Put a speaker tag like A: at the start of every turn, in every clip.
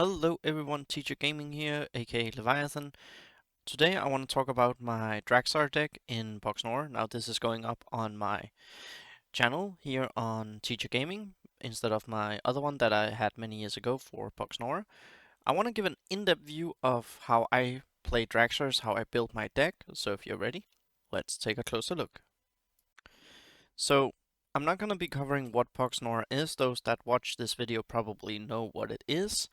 A: Hello everyone, Teacher Gaming here, aka Leviathan. Today I want to talk about my Draksar deck in Poxnora. Now this is going up on my channel here on Teacher Gaming instead of my other one that I had many years ago for Poxnora. I want to give an in-depth view of how I play Draksars, how I build my deck, so if you're ready, let's take a closer look. So I'm not going to be covering what Poxnora is, those that watch this video probably know what it is.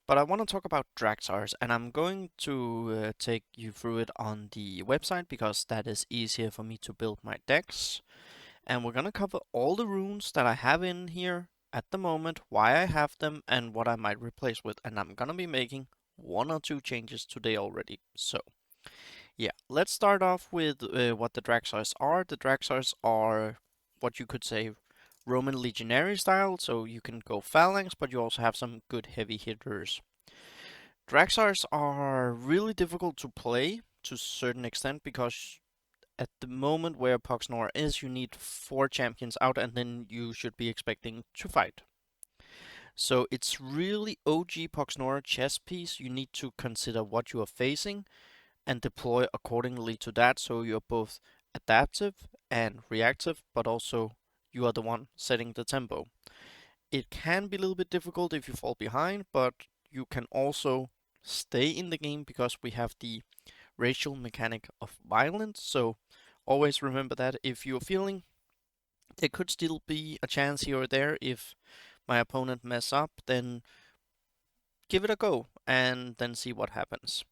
A: But I want to talk about Draksars, and I'm going to take you through it on the website because that is easier for me to build my decks. And we're going to cover all the runes that I have in here at the moment, why I have them, and what I might replace with. And I'm going to be making one or two changes today already. So, yeah, let's start off with what the Draksars are. The Draksars are what you could say Roman legionary style, so you can go phalanx, but you also have some good heavy hitters. Draksars are really difficult to play to a certain extent because at the moment where Poxnora is, you need 4 champions out and then you should be expecting to fight. So it's really OG Poxnora chess piece. You need to consider what you are facing and deploy accordingly to that so you're both adaptive and reactive, but also you are the one setting the tempo. It can be a little bit difficult if you fall behind, but you can also stay in the game because we have the racial mechanic of violence. So always remember that if you're feeling there could still be a chance here or there if my opponent mess up, then give it a go and then see what happens.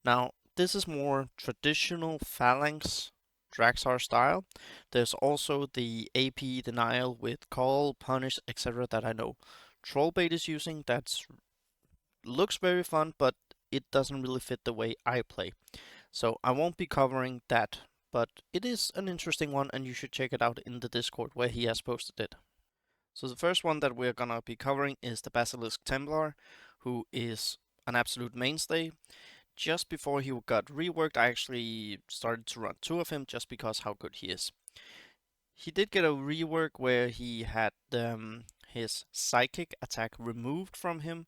A: Now, this is more traditional phalanx Draksar style. There's also the AP denial with call, punish, etc. that I know Trollbait is using. That's looks very fun, but it doesn't really fit the way I play. So I won't be covering that, but it is an interesting one and you should check it out in the Discord where he has posted it. So the first one that we're gonna be covering is the Basilisk Templar, who is an absolute mainstay. Just before he got reworked, I actually started to run 2 of him just because how good he is. He did get a rework where he had his psychic attack removed from him.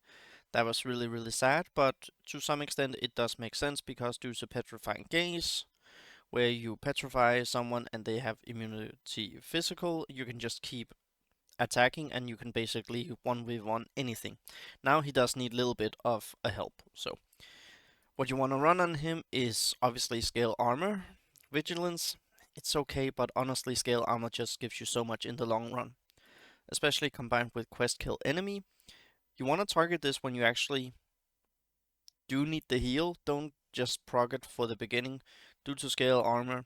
A: That was really sad, but to some extent it does make sense because due to Petrifying Gaze, where you petrify someone and they have immunity physical, you can just keep attacking and you can basically 1v1 anything. Now he does need a little bit of a help, so what you want to run on him is obviously scale armor. Vigilance, it's okay, but honestly scale armor just gives you so much in the long run, especially combined with quest kill enemy. You want to target this when you actually do need the heal. Don't just prog it for the beginning. Due to scale armor,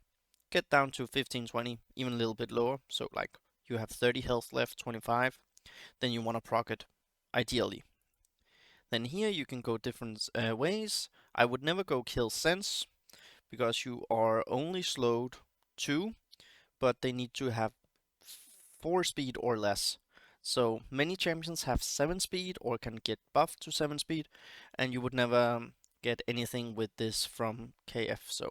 A: get down to 15, 20, even a little bit lower. So like you have 30 health left, 25, then you want to prog it ideally. Then here you can go different ways. I would never go kill sense because you are only slowed 2, but they need to have 4 speed or less. So many champions have 7 speed or can get buffed to 7 speed, and you would never get anything with this from KF. So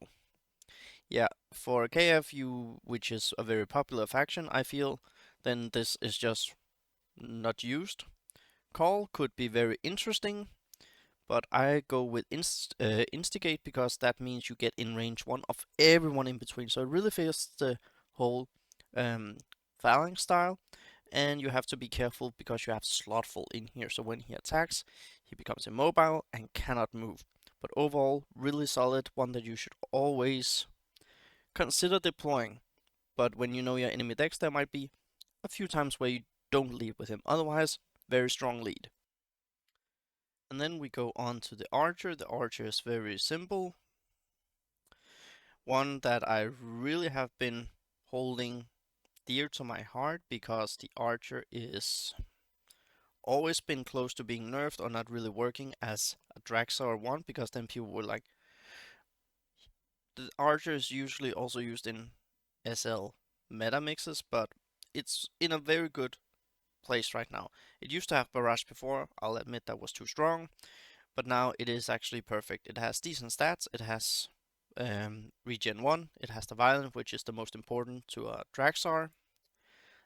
A: yeah, for KF, which is a very popular faction, I feel, then this is just not used. Call could be very interesting, but I go with instigate because that means you get in range 1 of everyone in between. So it really fits the whole um, phalanx style, and you have to be careful because you have Slothful in here. So when he attacks, he becomes immobile and cannot move. But overall, really solid, one that you should always consider deploying. But when you know your enemy decks, there might be a few times where you don't lead with him. Otherwise, very strong lead. And then we go on to the archer. The archer is very simple. One that I really have been holding dear to my heart because the archer is always been close to being nerfed or not really working as a Draksar one because then people were like, the archer is usually also used in SL meta mixes, but it's in a very good place right now. It used to have Barrage before, I'll admit that was too strong, but now it is actually perfect. It has decent stats, it has regen 1, it has the Violent, which is the most important to a Draksar.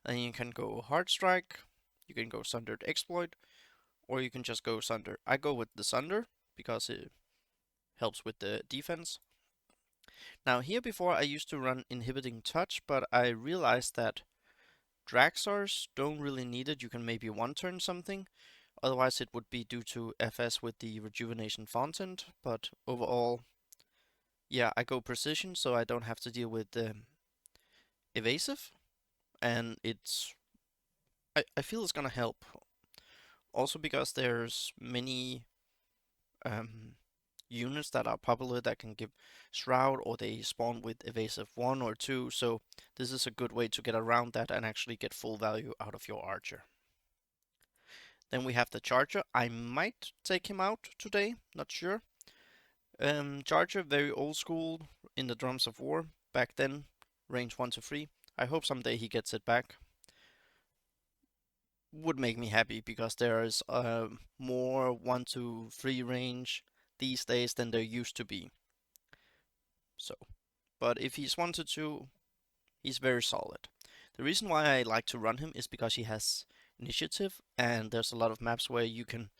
A: Then you can go Hard Strike, you can go Sundered Exploit, or you can just go Sunder. I go with the Sunder because it helps with the defense. Now here before I used to run Inhibiting Touch, but I realized that Draksars don't really need it. You can maybe one turn something. Otherwise it would be due to FS with the Rejuvenation Fountain, but overall, yeah, I go Precision so I don't have to deal with Evasive, and I feel it's gonna help. Also because there's many um, units that are popular that can give Shroud, or they spawn with Evasive 1 or 2, so this is a good way to get around that and actually get full value out of your Archer. Then we have the Charger. I might take him out today, not sure. Charger, very old school in the Drums of War. Back then, range 1 to 3. I hope someday he gets it back. Would make me happy because there is more 1 to 3 range these days than there used to be. So, but if he's 1 to 2, he's very solid. The reason why I like to run him is because he has initiative, and there's a lot of maps where you can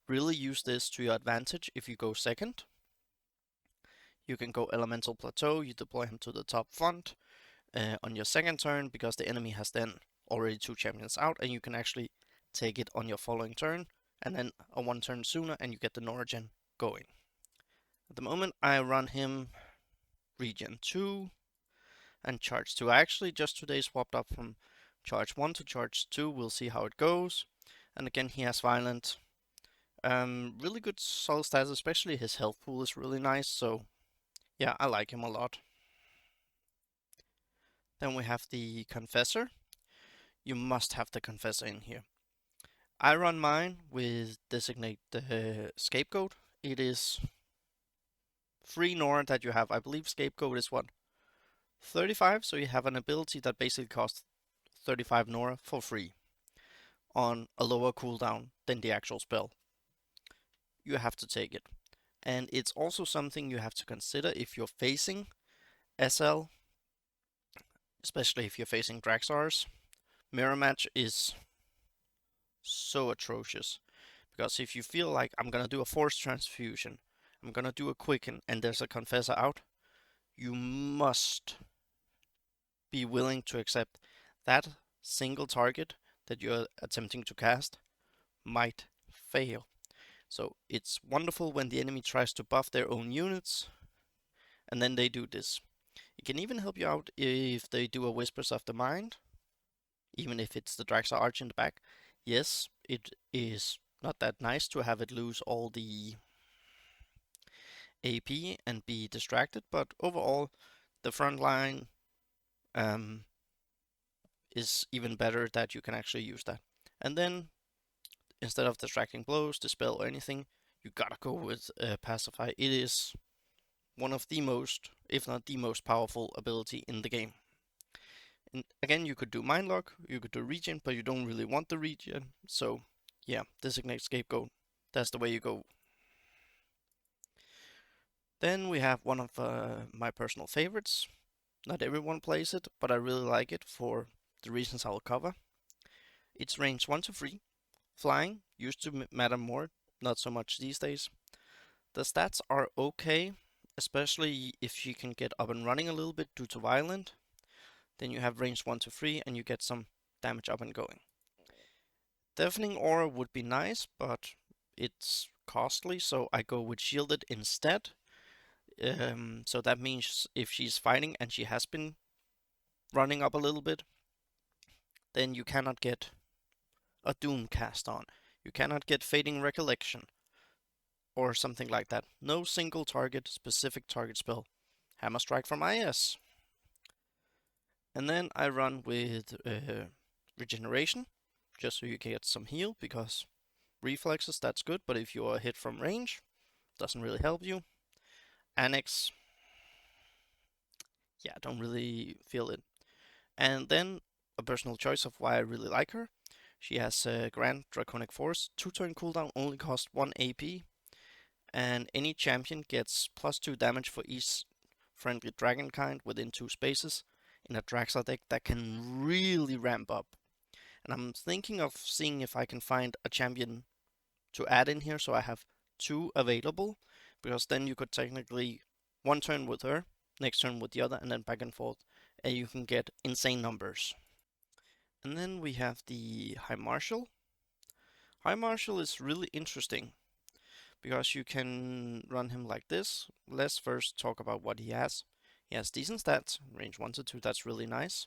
A: really use this to your advantage if you go second. You can go Elemental Plateau, you deploy him to the top front on your second turn because the enemy has then already 2 champions out, and you can actually take it on your following turn, and then a 1 turn sooner, and you get the Norogen going. At the moment, I run him Regen 2 and Charge 2. I actually just today swapped up from Charge 1 to Charge 2. We'll see how it goes. And again, he has Violent. Really good soul stats, especially his health pool is really nice, so yeah, I like him a lot. Then we have the Confessor. You must have the Confessor in here. I run mine with Designate the Scapegoat. It is free Nora that you have. I believe Scapegoat is what? 35, so you have an ability that basically costs 35 Nora for free on a lower cooldown than the actual spell. You have to take it. And it's also something you have to consider if you're facing SL, especially if you're facing Draksars. Mirror Match is so atrocious. Because if you feel like I'm gonna do a Force Transfusion, I'm gonna do a Quicken, and there's a Confessor out, you must be willing to accept that single target that you're attempting to cast might fail. So it's wonderful when the enemy tries to buff their own units, and then they do this. It can even help you out if they do a Whispers of the Mind, even if it's the Draksar Arch in the back. Yes, it is not that nice to have it lose all the AP and be distracted, but overall, the front line is even better that you can actually use that. And then, instead of distracting blows, dispel, or anything, you gotta go with Pacify. It is one of the most, if not the most powerful ability in the game. And again, you could do Mind Lock, you could do Regen, but you don't really want the Regen, so yeah, Designate Scapegoat, that's the way you go. Then we have one of my personal favorites. Not everyone plays it, but I really like it for the reasons I'll cover. It's range 1 to 3. Flying used to matter more, not so much these days. The stats are okay, especially if she can get up and running a little bit due to Violent. Then you have range 1 to 3 and you get some damage up and going. Deafening Aura would be nice, but it's costly, so I go with Shielded instead. So that means if she's fighting and she has been running up a little bit, then you cannot get a Doom cast on. You cannot get Fading Recollection or something like that. No single target, specific target spell. Hammer Strike from IS. And then I run with Regeneration, just so you can get some heal, because reflexes, that's good, but if you are hit from range, doesn't really help you. Annex, yeah, don't really feel it. And then a personal choice of why I really like her. She has Grand Draconic Force, 2-turn cooldown, only cost 1 AP, and any champion gets +2 damage for each friendly dragon kind within 2 spaces in a Draksar deck that can really ramp up. And I'm thinking of seeing if I can find a champion to add in here, so I have two available, because then you could technically one turn with her, next turn with the other, and then back and forth, and you can get insane numbers. And then we have the High Marshal. High Marshal is really interesting because you can run him like this. Let's first talk about what he has. He has decent stats, range 1 to 2, that's really nice.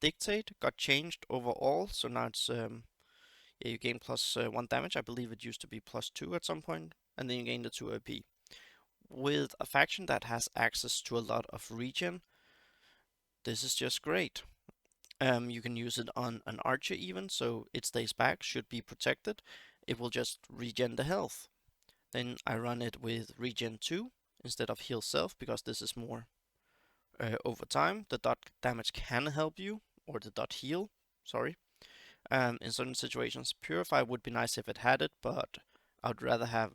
A: Dictate got changed overall, so now it's yeah, you gain plus 1 damage. I believe it used to be plus 2 at some point, and then you gain the 2 AP. With a faction that has access to a lot of regen, this is just great. You can use it on an archer even, so it stays back, should be protected. It will just regen the health. Then I run it with regen 2 instead of heal self, because this is more over time. The dot damage can help you, or the dot heal, sorry. In certain situations, Purify would be nice if it had it, but I would rather have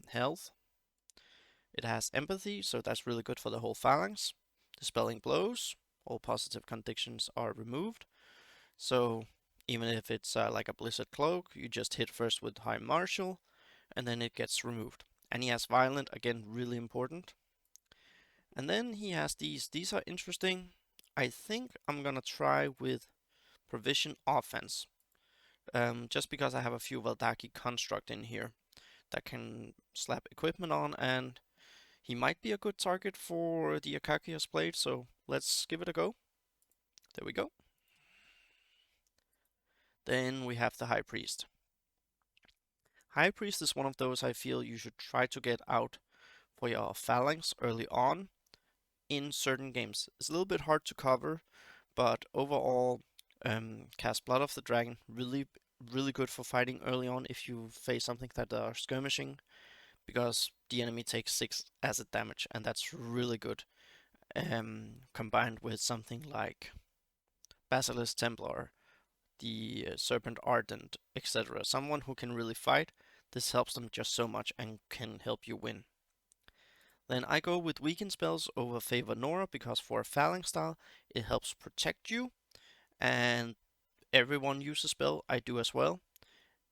A: health. It has Empathy, so that's really good for the whole phalanx. Dispelling Blows, all positive conditions are removed. So even if it's like a Blizzard Cloak, you just hit first with High Marshal, and then it gets removed. And he has Violent, again, really important. And then he has these. These are interesting. I think I'm gonna try with Provision Offense. Just because I have a few Valdaki Construct in here that can slap equipment on, and he might be a good target for the Akakia's Blade, so let's give it a go. There we go. Then we have the High Priest. High Priest is one of those I feel you should try to get out for your phalanx early on in certain games. It's a little bit hard to cover, but overall, cast Blood of the Dragon, really good for fighting early on if you face something that are skirmishing, because the enemy takes 6 acid damage, and that's really good. Combined with something like Basilisk Templar, the Serpent Ardent, etc. Someone who can really fight, this helps them just so much and can help you win. Then I go with Weaken spells over Favor Nora, because for a Phalanx style, it helps protect you, and everyone uses spell, I do as well,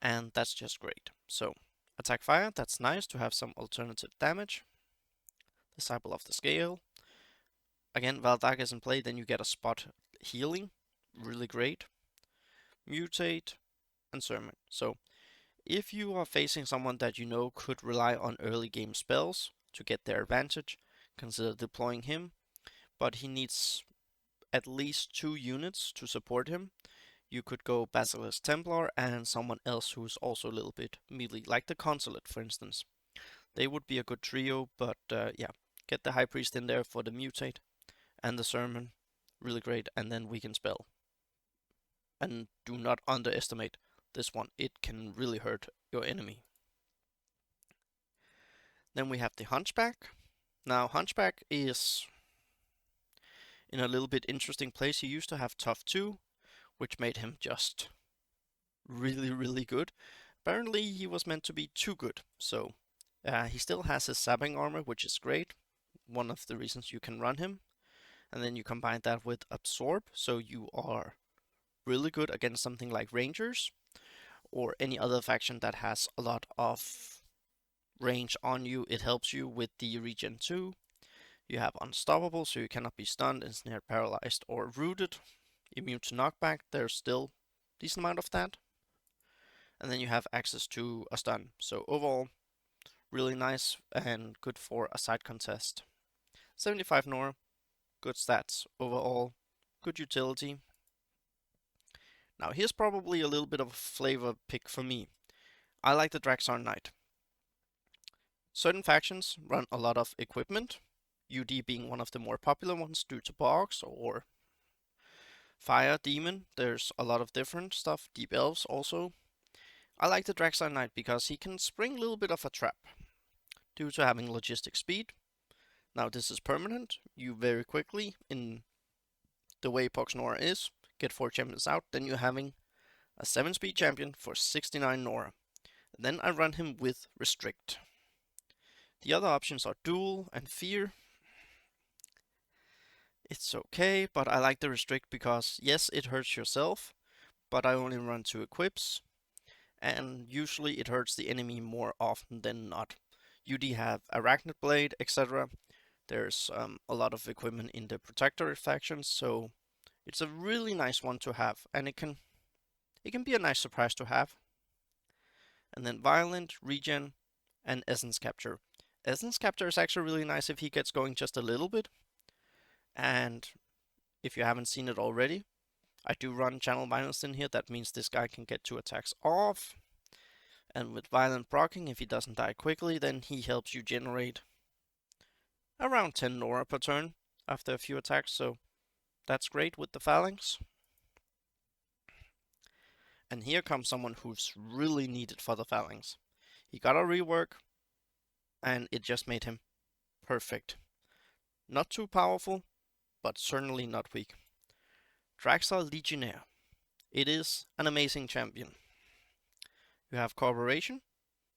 A: and that's just great. So, Attack Fire, that's nice to have some alternative damage. Disciple of the Scale. Again, Valdak is in play, then you get a spot healing, really great. Mutate, and Sermon. So, if you are facing someone that you know could rely on early game spells to get their advantage, consider deploying him, but he needs at least 2 units to support him. You could go Basilisk Templar and someone else who's also a little bit melee, like the Consulate, for instance. They would be a good trio, but yeah, get the High Priest in there for the Mutate and the Sermon, really great, and then Weaken Spell. And do not underestimate this one, it can really hurt your enemy. Then we have the Hunchback. Now, Hunchback is in a little bit interesting place. He used to have Tough 2, which made him just really good. Apparently, he was meant to be too good, so he still has his Sapping Armor, which is great. One of the reasons you can run him. And then you combine that with Absorb, so you are really good against something like Rangers or any other faction that has a lot of range on you. It helps you with the regen 2. You have Unstoppable, so you cannot be stunned, ensnared, paralyzed, or rooted. Immune to knockback, there's still a decent amount of that. And then you have access to a stun. So overall, really nice and good for a side contest. 75 Nora, good stats. Overall, good utility. Now here's probably a little bit of a flavor pick for me. I like the Draksar Knight. Certain factions run a lot of equipment, UD being one of the more popular ones due to Bogs or Fire Demon. There's a lot of different stuff, Deep Elves also. I like the Draksar Knight because he can spring a little bit of a trap due to having logistic speed. Now this is permanent. You very quickly, in the way Poxnora is, get 4 champions out, then you're having a 7-speed champion for 69 Nora. Then I run him with Restrict. The other options are Duel and Fear. It's okay, but I like the Restrict because, yes, it hurts yourself, but I only run 2 equips, and usually it hurts the enemy more often than not. UD have Arachnid Blade, etc. There's a lot of equipment in the Protector faction, so it's a really nice one to have, and it can be a nice surprise to have. And then Violent, Regen, and Essence Capture. Essence Capture is actually really nice if he gets going just a little bit. And if you haven't seen it already, I do run Channel Violence in here. That means this guy can get 2 attacks off. And with Violent proccing, if he doesn't die quickly, then he helps you generate around 10 Nora per turn after a few attacks. So that's great with the Phalanx. And here comes someone who's really needed for the Phalanx. He got a rework, and it just made him perfect. Not too powerful, but certainly not weak. Draksar Legionnaire. It is an amazing champion. You have Corporation,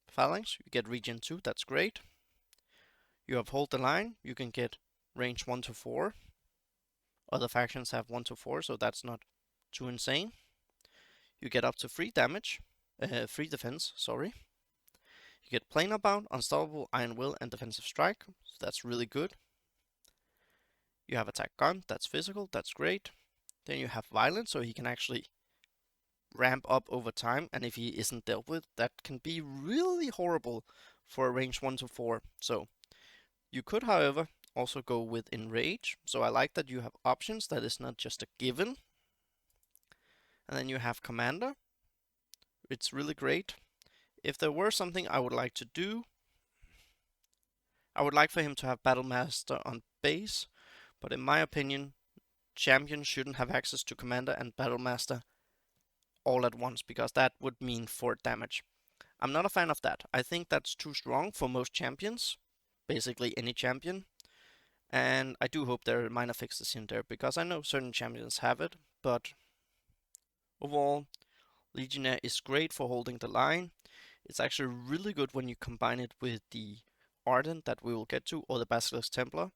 A: Phalanx, you get Regen 2, that's great. You have Hold the Line, you can get range 1 to 4. Other factions have 1 to 4, so that's not too insane. You get up to 3 damage, 3 defense, sorry. You get Planar Bound, Unstoppable, Iron Will, and Defensive Strike, so that's really good. You have Attack Gun, that's physical, that's great. Then you have Violence, so he can actually ramp up over time, and if he isn't dealt with, that can be really horrible for a range 1 to 4. So you could, however, also go with Enrage. So I like that you have options, that is not just a given. And then you have Commander. It's really great. If there were something I would like to do, I would like for him to have Battlemaster on base, but in my opinion, champions shouldn't have access to Commander and Battlemaster all at once, because that would mean 4 damage. I'm not a fan of that. I think that's too strong for most champions, basically any champion, and I do hope there are minor fixes in there, because I know certain champions have it, but overall, Legionnaire is great for holding the line. It's actually really good when you combine it with the Ardent that we will get to, or the Basilisk Templar,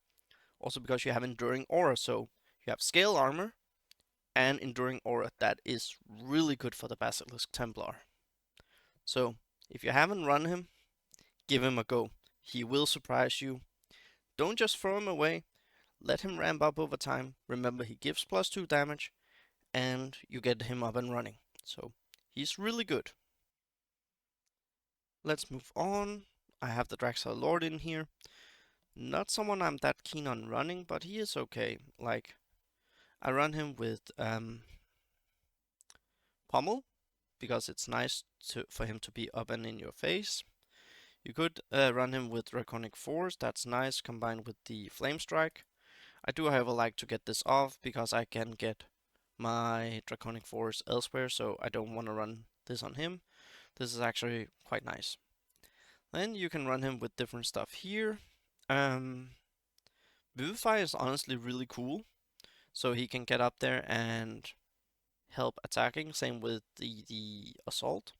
A: also because you have Enduring Aura, so you have Scale Armor and Enduring Aura. That is really good for the Basilisk Templar. So, if you haven't run him, give him a go. He will surprise you. Don't just throw him away. Let him ramp up over time. Remember, he gives +2 damage, and you get him up and running. So, he's really good. Let's move on. I have the Draksar Lord in here. Not someone I'm that keen on running, but he is okay. Like, I run him with Pommel, because it's nice for him to be up and in your face. You could run him with Draconic Force, that's nice, combined with the Flame Strike. I do, however, like to get this off, because I can get my Draconic Force elsewhere, so I don't want to run this on him. This is actually quite nice. Then you can run him with different stuff here. Vivify is honestly really cool, so he can get up there and help attacking, same with the Assault.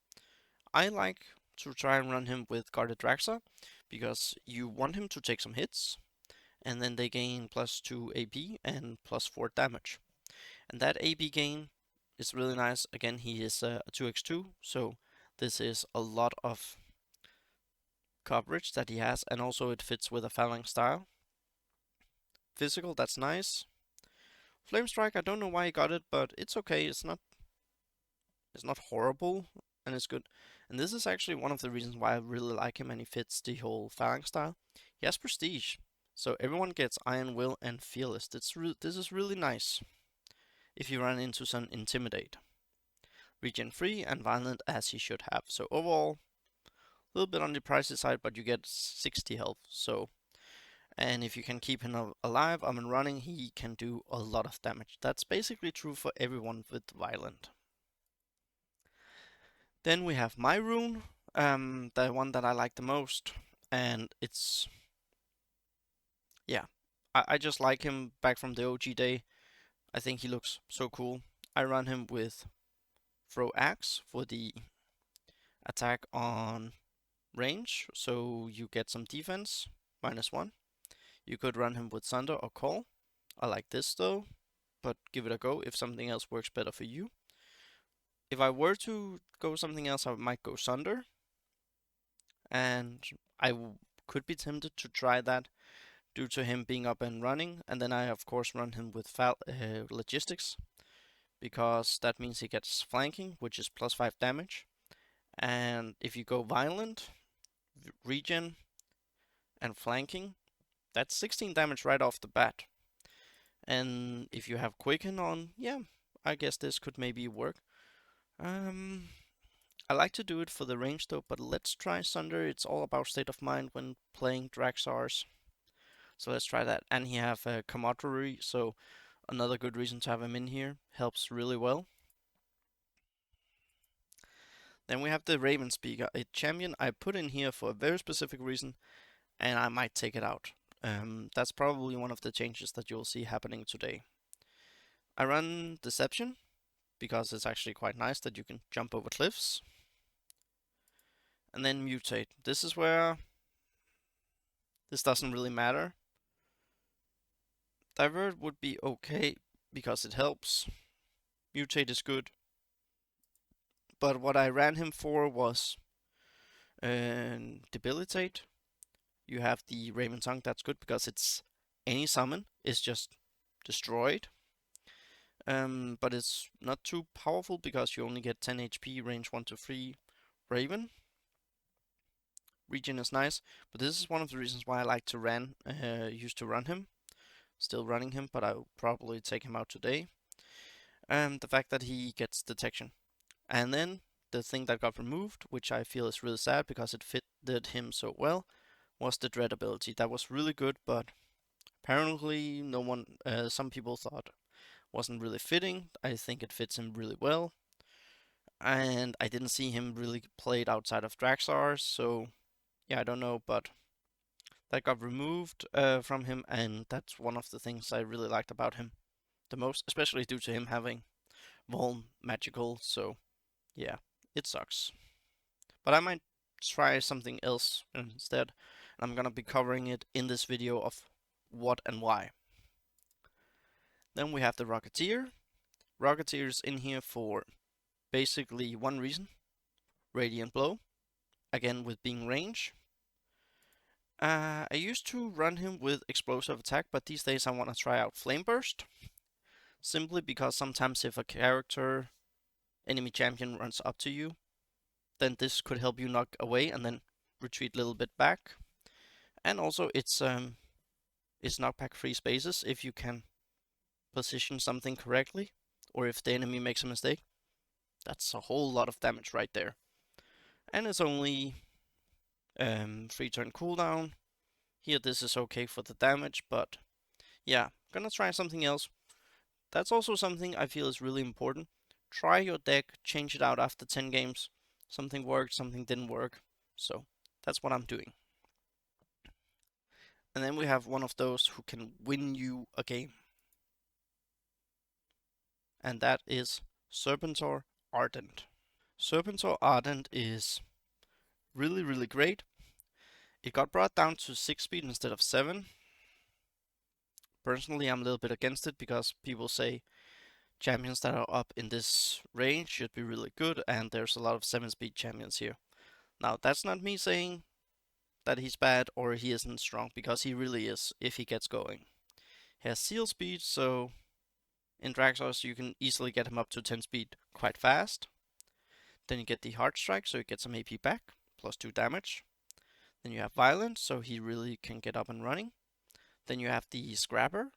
A: I like to try and run him with Guarded Draksar, because you want him to take some hits, and then they gain +2 AP and +4 damage. And that AP gain is really nice. Again, he is a 2x2, so this is a lot of coverage that he has, and also it fits with a Phalanx style. Physical, that's nice. Flame Strike, I don't know why he got it, but it's okay. It's not horrible, and it's good. And this is actually one of the reasons why I really like him, and he fits the whole Phalanx style. He has Prestige, so everyone gets Iron Will and Fearless. This is really nice if you run into some Intimidate. Regen free and Violent as he should have. So overall, a little bit on the pricey side, but you get 60 health. So, and if you can keep him alive, up and running, he can do a lot of damage. That's basically true for everyone with Violent. Then we have my rune, the one that I like the most, and it's, yeah, I just like him back from the OG day. I think he looks so cool. I run him with Throw Axe for the attack on range, so you get some defense, -1. You could run him with Thunder or Call. I like this though, but give it a go if something else works better for you. If I were to go something else, I might go Sunder, and I could be tempted to try that due to him being up and running, and then I of course run him with logistics, because that means he gets flanking, which is plus 5 damage, and if you go violent, regen, and flanking, that's 16 damage right off the bat. And if you have quicken on, yeah, I guess this could maybe work. I like to do it for the range though, but let's try Sunder. It's all about state of mind when playing Draksars. So let's try that. And he have a camaraderie, so another good reason to have him in here. Helps really well. Then we have the Raven Speaker, a champion I put in here for a very specific reason, and I might take it out. That's probably one of the changes that you'll see happening today. I run Deception, because it's actually quite nice that you can jump over cliffs. And then Mutate. This is where this doesn't really matter. Divert would be okay, because it helps. Mutate is good. But what I ran him for was Debilitate. You have the Raven Tongue, that's good because it's any summon is just destroyed. But it's not too powerful because you only get 10 HP, range 1 to 3 Raven. Regen is nice, but this is one of the reasons why I like to used to run him. Still running him, but I'll probably take him out today. The fact that he gets detection. And then the thing that got removed, which I feel is really sad because it fitted him so well, was the dread ability. That was really good, but apparently no one, some people thought wasn't really fitting. I think it fits him really well. And I didn't see him really played outside of Draksars, so yeah, I don't know, but that got removed from him, and that's one of the things I really liked about him the most, especially due to him having Vuln magical, so yeah, it sucks. But I might try something else instead, and I'm gonna be covering it in this video of what and why. Then we have the Rocketeer. Rocketeer's in here for basically one reason: Radiant Blow, again with being range. I used to run him with Explosive Attack, but these days I want to try out Flame Burst. Simply because sometimes if a enemy champion runs up to you, then this could help you knock away and then retreat a little bit back. And also it's knockback free spaces if you can position something correctly, or if the enemy makes a mistake. That's a whole lot of damage right there. And it's only 3 turn cooldown. Here this is okay for the damage, but yeah, gonna try something else. That's also something I feel is really important. Try your deck, change it out after 10 games. Something worked, something didn't work. So that's what I'm doing. And then we have one of those who can win you a game. And that is Serpentor Ardent. Serpentor Ardent is really, really great. It got brought down to 6 speed instead of 7. Personally, I'm a little bit against it because people say champions that are up in this range should be really good, and there's a lot of 7 speed champions here. Now, that's not me saying that he's bad or he isn't strong, because he really is if he gets going. He has seal speed, so in Draksars you can easily get him up to 10 speed quite fast. Then you get the Heart Strike, so you get some AP back, plus 2 damage. Then you have Violence, so he really can get up and running. Then you have the Scrapper,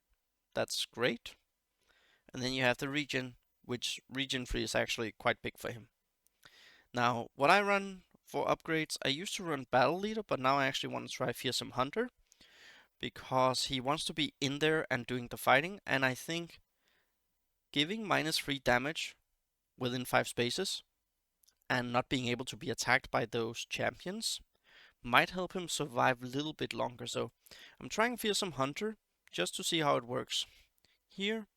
A: that's great. And then you have the Regen, which Regen free is actually quite big for him. Now, what I run for upgrades, I used to run Battle Leader, but now I actually want to try Fearsome Hunter, because he wants to be in there and doing the fighting, and I think giving -3 damage within 5 spaces and not being able to be attacked by those champions might help him survive a little bit longer. So I'm trying Fearsome Hunter just to see how it works. Here,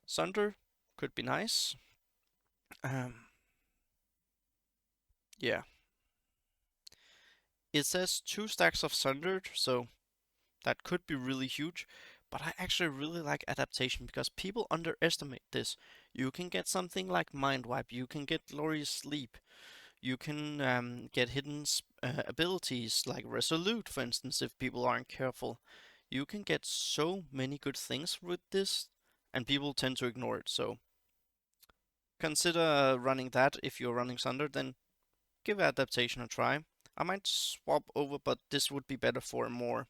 A: Sunder could be nice. Yeah. It says 2 stacks of Sundered, so that could be really huge. But I actually really like adaptation because people underestimate this. You can get something like Mind Wipe, you can get Glorious Sleep, you can get hidden abilities like Resolute, for instance, if people aren't careful. You can get so many good things with this, and people tend to ignore it. So consider running that if you're running Sunder, then give adaptation a try. I might swap over, but this would be better for a more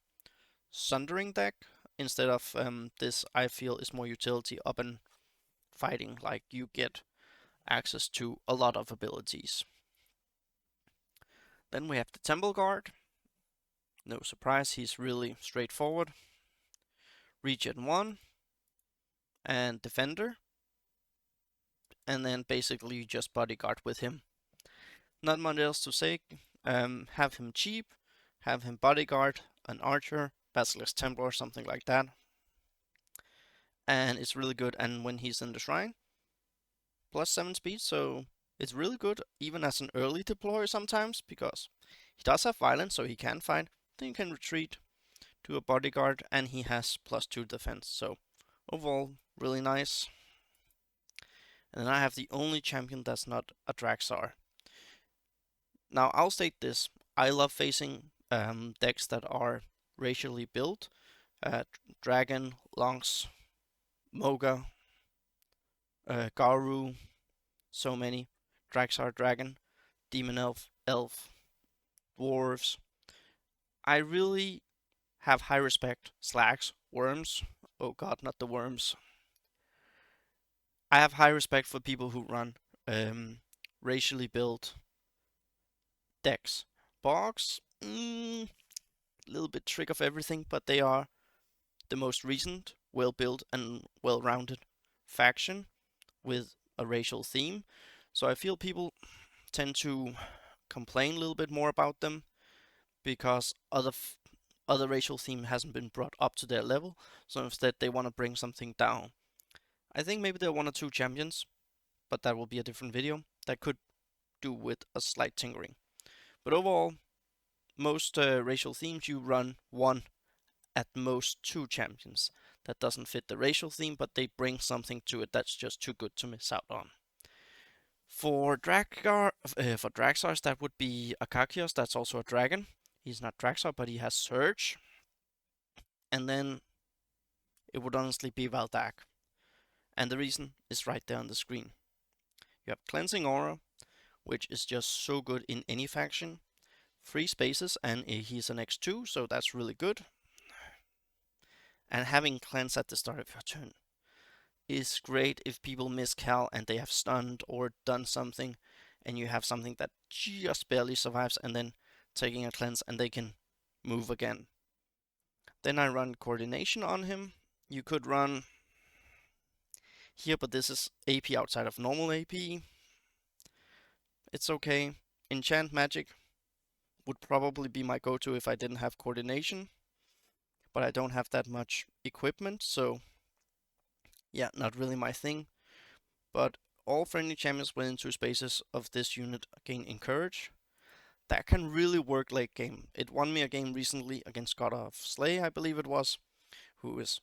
A: Sundering deck instead of this. I feel is more utility up and fighting. Like you get access to a lot of abilities. Then we have the Temple Guard. No surprise, he's really straightforward. Regen 1 and Defender, and then basically you just bodyguard with him. Not much else to say. Have him cheap, have him bodyguard, an archer, Basilisk Templar, something like that. And it's really good. And when he's in the shrine, +7 speed, so it's really good even as an early deployer sometimes, because he does have violence, so he can fight. Then you can retreat to a bodyguard, and he has +2 defense. So overall, really nice. And then I have the only champion that's not a Draksar. Now I'll state this: I love facing decks that are racially built. Dragon, Lonks, Moga, Garu, so many. Draksar Dragon, Demon Elf, Elf, Dwarves. I really have high respect. Slacks, Worms. Oh god, not the Worms. I have high respect for people who run racially built decks. Bogs, a little bit trick of everything, but they are the most recent, well built, and well rounded faction with a racial theme. So I feel people tend to complain a little bit more about them because other racial theme hasn't been brought up to their level. So instead, they want to bring something down. I think maybe there are one or two champions, but that will be a different video, that could do with a slight tinkering. But overall, most racial themes you run one, at most two champions. That doesn't fit the racial theme, but they bring something to it that's just too good to miss out on. For Draksars, that would be Akakios. That's also a dragon. He's not Draksar, but he has Surge. And then it would honestly be Valdak. And the reason is right there on the screen. You have Cleansing Aura, which is just so good in any faction. Free spaces, and he's an X2, so that's really good. And having Cleanse at the start of your turn is great if people miss Cal and they have stunned or done something, and you have something that just barely survives, and then taking a cleanse and they can move again. Then I run Coordination on him. You could run here, but this is AP outside of normal AP. It's okay. Enchant Magic would probably be my go-to if I didn't have Coordination, but I don't have that much equipment, so yeah, not really my thing. But all friendly champions within 2 spaces of this unit gain Encourage. That can really work late game. It won me a game recently against God of Slay, I believe it was, who is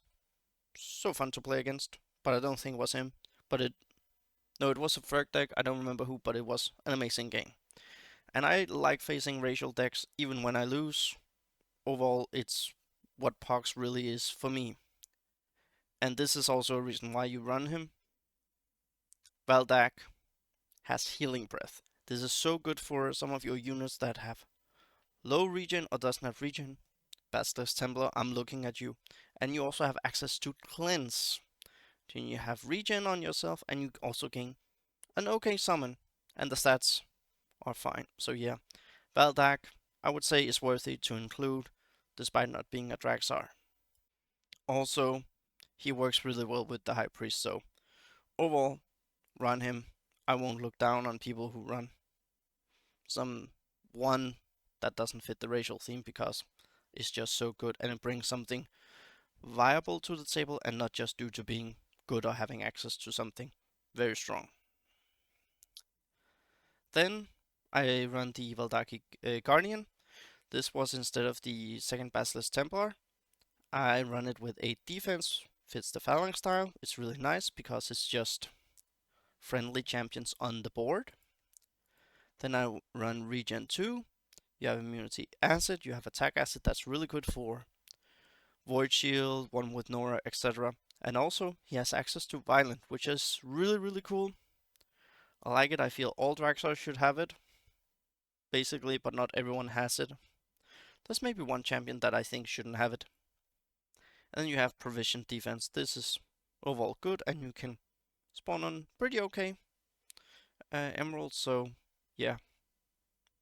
A: so fun to play against, but I don't think it was him. But it was a Ferg deck, I don't remember who, but it was an amazing game. And I like facing racial decks even when I lose. Overall, it's what Pox really is for me. And this is also a reason why you run him. Valdak has Healing Breath. This is so good for some of your units that have low regen or doesn't have regen. Basilisk Templar, I'm looking at you. And you also have access to Cleanse. Then you have regen on yourself, and you also gain an okay summon. And the stats are fine. So yeah, Valdak, I would say, is worthy to include, despite not being a Draksar. Also, he works really well with the High Priest, so overall, run him. I won't look down on people who run some one that doesn't fit the racial theme, because it's just so good and it brings something viable to the table and not just due to being good or having access to something very strong. Then I run the Valdaki Guardian. This was instead of the second Basilisk Templar. I run it with 8 defense, fits the Phalanx style. It's really nice because it's just friendly champions on the board. Then I run regen 2. You have immunity acid, you have attack acid that's really good for Void Shield, one with Nora, etc. And also, he has access to Violent, which is really cool. I like it. I feel all Draksars should have it, basically, but not everyone has it. There's maybe one champion that I think shouldn't have it. And then you have Provision Defense. This is overall good, and you can spawn on pretty okay emeralds, so yeah,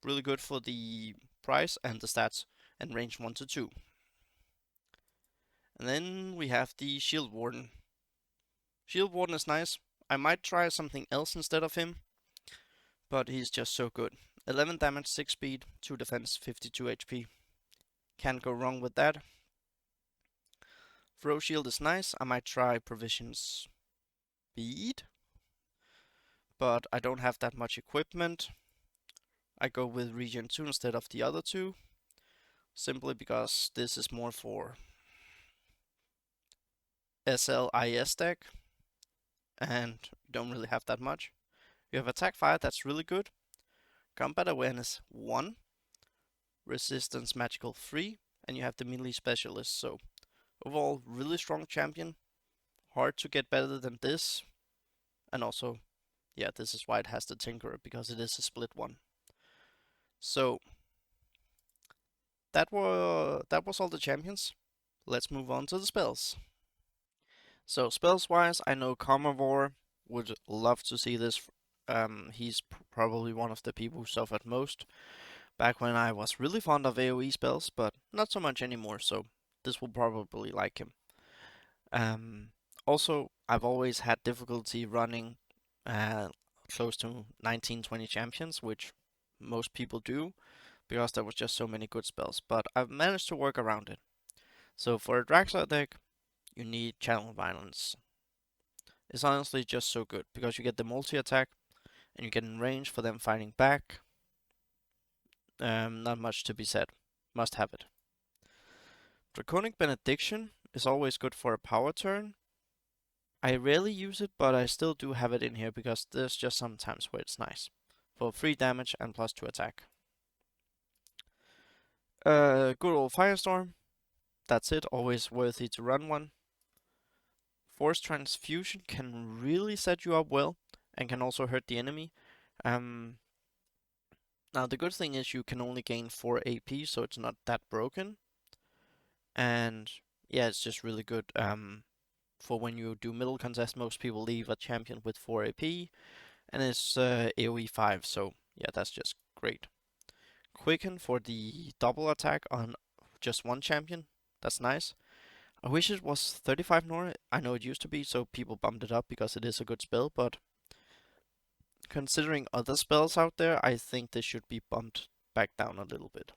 A: really good for the price and the stats, and range 1 to 2. And then we have the Shield Warden. Shield Warden is nice. I might try something else instead of him, but he's just so good. 11 damage, 6 speed, 2 defense, 52 HP. Can't go wrong with that. Throw Shield is nice. I might try Provision Speed, but I don't have that much equipment. I go with Regen 2 instead of the other two, simply because this is more for SLIS deck, and don't really have that much. You have Attack Fire, that's really good. Combat Awareness 1, Resistance Magical 3, and you have the Melee Specialist, so overall, really strong champion. Hard to get better than this, and also, yeah, this is why it has the Tinkerer, because it is a split one. So, that was all the champions. Let's move on to the spells. So spells-wise, I know Carnivore would love to see this. He's probably one of the people who suffered most back when I was really fond of AoE spells, but not so much anymore, so this will probably like him. Also, I've always had difficulty running close to 19-20 champions, which most people do, because there was just so many good spells, but I've managed to work around it. So for a Draksar deck, you need Channel Violence. It's honestly just so good, because you get the multi-attack, and you get in range for them fighting back. Not much to be said. Must have it. Draconic Benediction is always good for a power turn. I rarely use it, but I still do have it in here, because there's just some times where it's nice. For 3 damage and +2 attack. Good old Firestorm. That's it, always worthy to run one. Force Transfusion can really set you up well, and can also hurt the enemy. Now the good thing is you can only gain 4 AP, so it's not that broken. And yeah, it's just really good for when you do middle contest. Most people leave a champion with 4 AP, and it's AoE 5, so yeah, that's just great. Quicken for the double attack on just one champion. That's nice. I wish it was 35 Nora. I know it used to be, so people bumped it up because it is a good spell, but considering other spells out there, I think this should be bumped back down a little bit.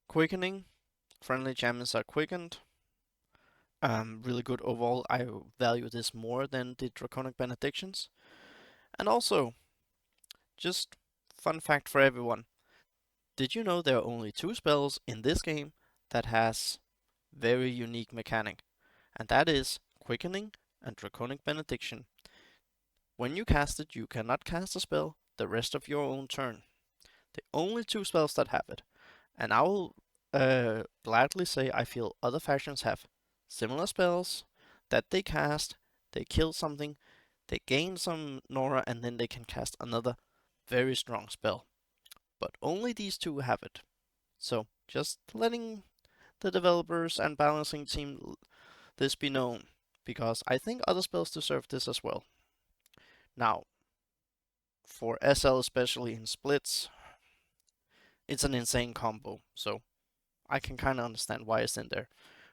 A: Quickening. Friendly champions are quickened. Really good overall. I value this more than the Draconic Benedictions. And also, just fun fact for everyone. Did you know there are only 2 spells in this game that has very unique mechanic? And that is Quickening and Draconic Benediction. When you cast it, you cannot cast a spell the rest of your own turn. The only 2 spells that have it. And I will gladly say I feel other factions have similar spells that they cast, they kill something, they gain some Nora, and then they can cast another very strong spell. But only these 2 have it. So just letting the developers and balancing team this be known, because I think other spells deserve this as well. Now, for SL, especially in splits, it's an insane combo, so I can kind of understand why it's in there.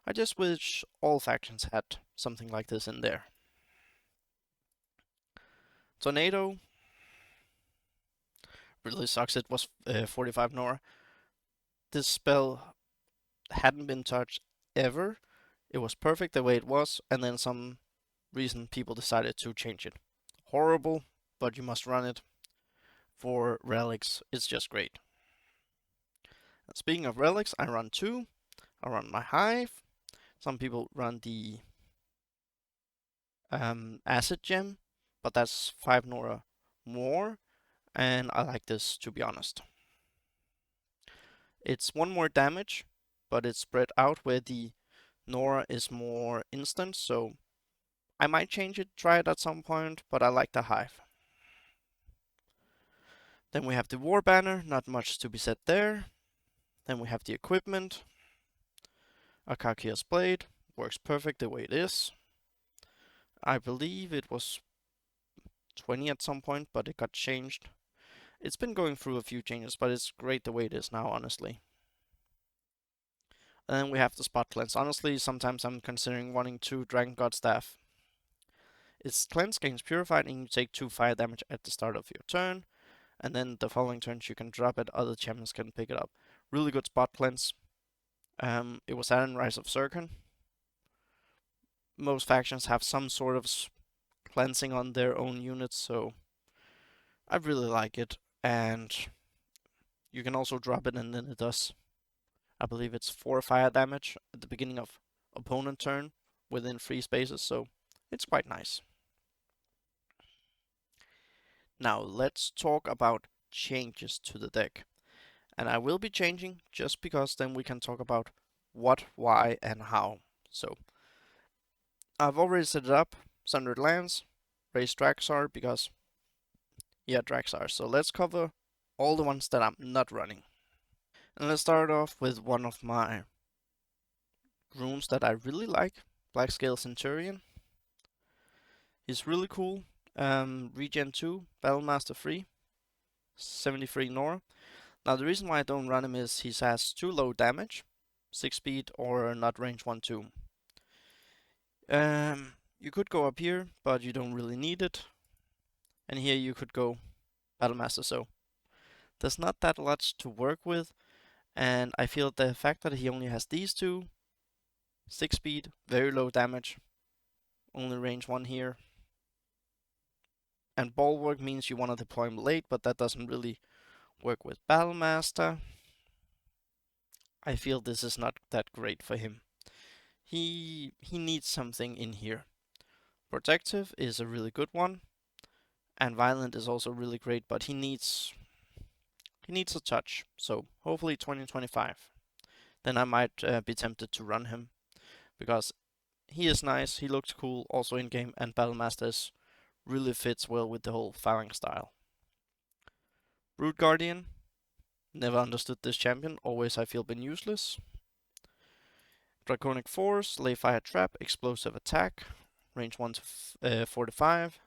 A: I just wish all factions had something like this in there. Tornado really sucks. It was 45 Nora. This spell hadn't been touched ever. It was perfect the way it was, and then some reason people decided to change it. Horrible, but you must run it. For relics, it's just great. And speaking of relics, I run 2. I run my hive. Some people run the acid gem, but that's 5 Nora more, and I like this, to be honest. It's 1 more damage, but it's spread out where the Nora is more instant, so I might change it, try it at some point, but I like the hive. Then we have the war banner, not much to be said there. Then we have the equipment. Akakia's blade, works perfect the way it is. I believe it was 20 at some point, but it got changed. It's been going through a few changes, but it's great the way it is now, honestly. And then we have the spot cleanse. Honestly, sometimes I'm considering wanting 2 Dragon God Staff. Its cleanse gains purified and you take 2 fire damage at the start of your turn. And then the following turns you can drop it, other champions can pick it up. Really good spot cleanse. It was added in Rise of Zircon. Most factions have some sort of cleansing on their own units, so I really like it. And you can also drop it and then it does, I believe it's 4 fire damage at the beginning of opponent turn within 3 spaces, so it's quite nice. Now let's talk about changes to the deck. And I will be changing just because then we can talk about what, why, and how. So I've already set it up, Sundered Lands, raised Draksar because, yeah, Draksars. So let's cover all the ones that I'm not running. And let's start off with one of my runes that I really like, Blackscale Centurion. He's really cool. Regen 2, Battlemaster 3, 73 Nora. Now the reason why I don't run him is he has too low damage, 6 speed or not range 1-2. You could go up here, but you don't really need it. And here you could go Battlemaster, so there's not that much to work with. And I feel the fact that he only has these 2, 6 speed, very low damage, only range 1 here. And Bulwark means you want to deploy him late, but that doesn't really work with Battlemaster. I feel this is not that great for him. He needs something in here. Protective is a really good one, and Violent is also really great, but he needs a touch. So hopefully 2025. Then I might be tempted to run him because he is nice, he looks cool also in game, and Battlemaster really fits well with the whole Phalanx style. Brood Guardian, never understood this champion, always I feel been useless. Draconic Force, Lay Fire Trap, Explosive Attack, range 1 to 45.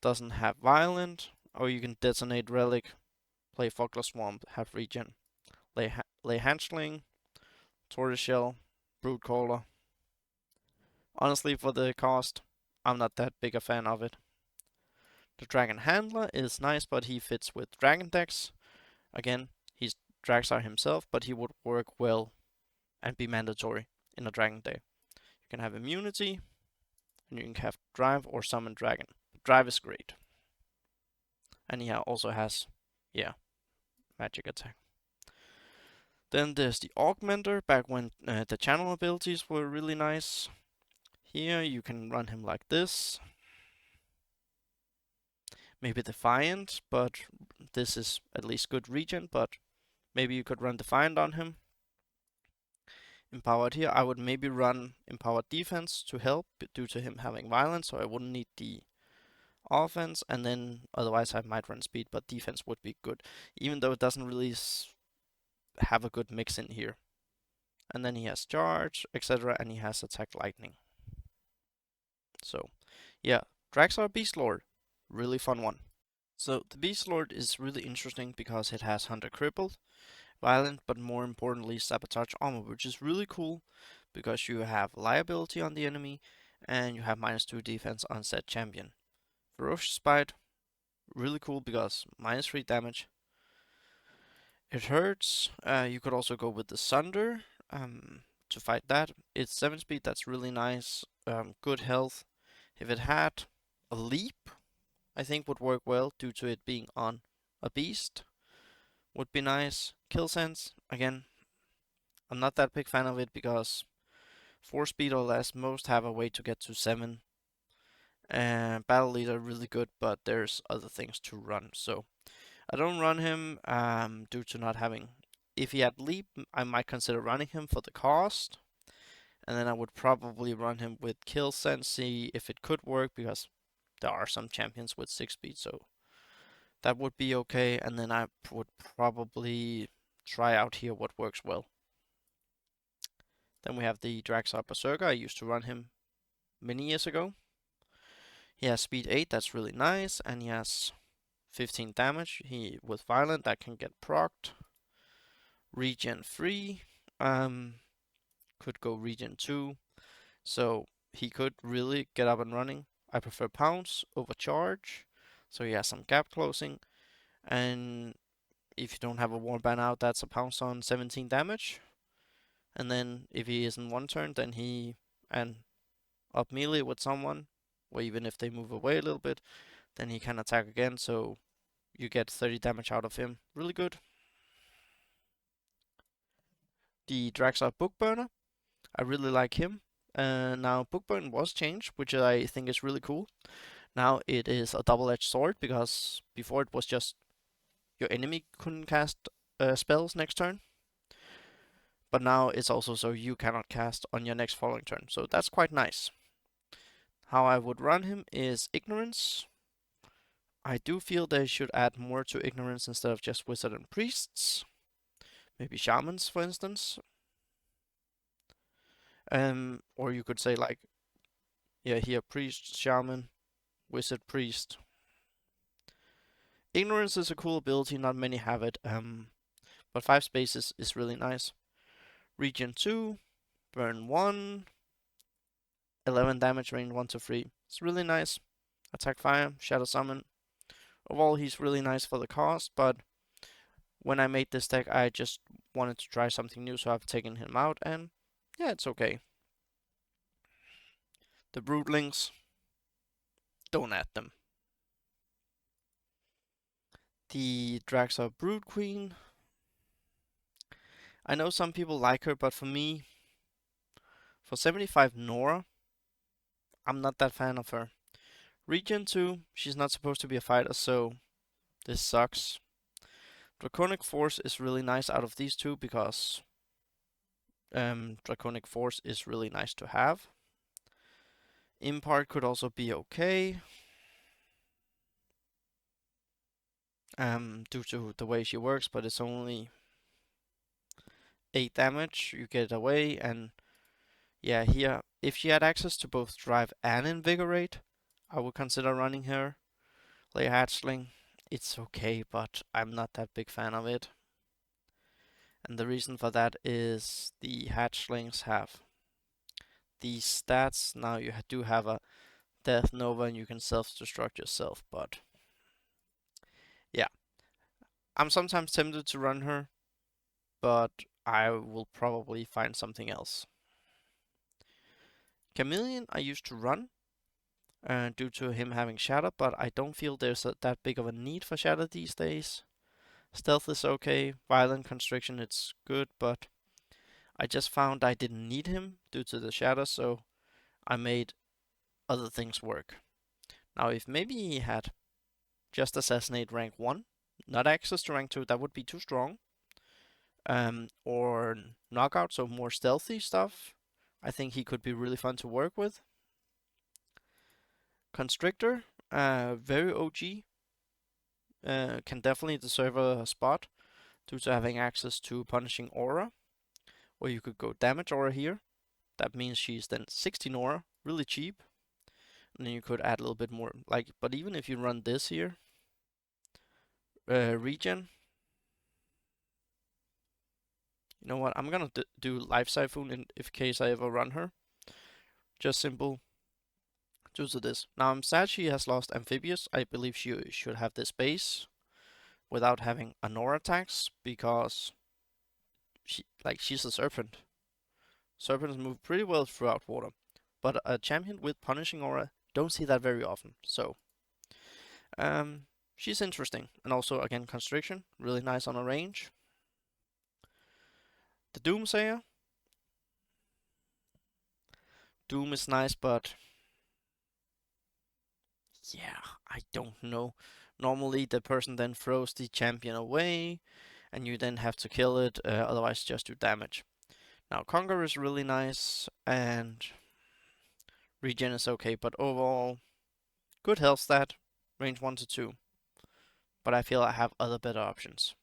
A: Doesn't have Violent, or you can Detonate Relic, play Fogler Swamp, have Regen. Lay Hatchling, Tortoiseshell, Broodcaller. Honestly, for the cost, I'm not that big a fan of it. The Dragon Handler is nice, but he fits with Dragon decks. Again, he's Draksar himself, but he would work well and be mandatory in a Dragon deck. You can have Immunity, and you can have Drive or Summon Dragon. Drive is great. And he also has, yeah, Magic Attack. Then there's the Augmenter, back when the channel abilities were really nice. Here you can run him like this. Maybe Defiant, but this is at least good regen, but maybe you could run Defiant on him. Empowered here, I would maybe run Empowered Defense to help due to him having Violence, so I wouldn't need the offense, and then otherwise I might run Speed, but Defense would be good, even though it doesn't really have a good mix in here. And then he has Charge, etc., and he has Attack Lightning. So, yeah, Draksar Beastlord, really fun one. So the Beastlord is really interesting because it has Hunter Crippled, Violent, but more importantly Sabotage Armor, which is really cool because you have liability on the enemy and you have -2 defense on said champion. Ferocious Bite, really cool because -3 damage. It hurts. You could also go with the Sunder to fight that. It's 7 speed, that's really nice. Good health. If it had a leap, I think would work well due to it being on a beast. Would be nice. Kill Sense, again, I'm not that big fan of it because 4 speed or less, most have a way to get to 7. And Battle Leader really good, but there's other things to run. So I don't run him due to not having. If he had leap, I might consider running him for the cost. And then I would probably run him with kill sense, see if it could work, because there are some champions with 6 speed, so that would be okay. And then I would probably try out here what works well. Then we have the Draksar Berserker. I used to run him many years ago. He has speed 8, that's really nice, and he has 15 damage. He with violent that can get procced. Regen 3. Could go regen 2. So he could really get up and running. I prefer pounce over charge. So he has some gap closing. And if you don't have a warband out, that's a pounce on 17 damage. And then if he is in one turn, then he and up melee with someone, or even if they move away a little bit, then he can attack again. So you get 30 damage out of him. Really good. The Draksar Bookburner, I really like him. Now Bookburn was changed, which I think is really cool. Now it is a double-edged sword, because before it was just your enemy couldn't cast spells next turn. But now it's also so you cannot cast on your next following turn. So that's quite nice. How I would run him is Ignorance. I do feel they should add more to Ignorance instead of just Wizard and Priests. Maybe Shamans, for instance. Or you could say like, yeah, here, Priest, Shaman, Wizard, Priest. Ignorance is a cool ability, not many have it. But 5 spaces is really nice. Regen 2, burn 1, 11 damage, range 1 to 3. It's really nice. Attack fire, shadow summon. Overall, he's really nice for the cost, but when I made this deck, I just wanted to try something new, so I've taken him out, and yeah, it's okay. The Broodlings, don't add them. The Draksar Brood Queen. I know some people like her, but for me, for 75 Nora, I'm not that fan of her. Regen 2, she's not supposed to be a fighter, so this sucks. Draconic Force is really nice out of these two, because Draconic Force is really nice to have. Impart could also be okay. Due to the way she works, but it's only 8 damage. You get it away, and yeah, here, if she had access to both Drive and Invigorate, I would consider running her. Layer Hatchling, it's okay, but I'm not that big fan of it. And the reason for that is the Hatchlings have these stats. Now you do have a Death Nova and you can self-destruct yourself, but yeah. I'm sometimes tempted to run her, but I will probably find something else. Chameleon I used to run due to him having Shatter, but I don't feel there's that big of a need for Shatter these days. Stealth is okay, Violent Constriction it's good, but I just found I didn't need him due to the Shatter, so I made other things work. Now if maybe he had just Assassinate rank 1, not access to rank 2, that would be too strong. Or Knockout, so more stealthy stuff. I think he could be really fun to work with. Constrictor, very OG. Can definitely deserve a spot due to having access to Punishing Aura. Or you could go Damage Aura here. That means she's then 16 Aura, really cheap. And then you could add a little bit more, like, but even if you run this here, Regen. You know what, I'm gonna do Life Siphon in case I ever run her. Just simple due to this. Now I'm sad she has lost Amphibious. I believe she should have this base without having Anora attacks, because she's a serpent. Serpents move pretty well throughout water, but a champion with Punishing Aura, don't see that very often. So she's interesting, and also again Constriction, really nice on a range. The Doomsayer. Doom is nice, but yeah, I don't know. Normally the person then throws the champion away, and you then have to kill it, otherwise just do damage. Now Conquer is really nice, and regen is okay, but overall, good health stat, range 1 to 2. But I feel I have other better options.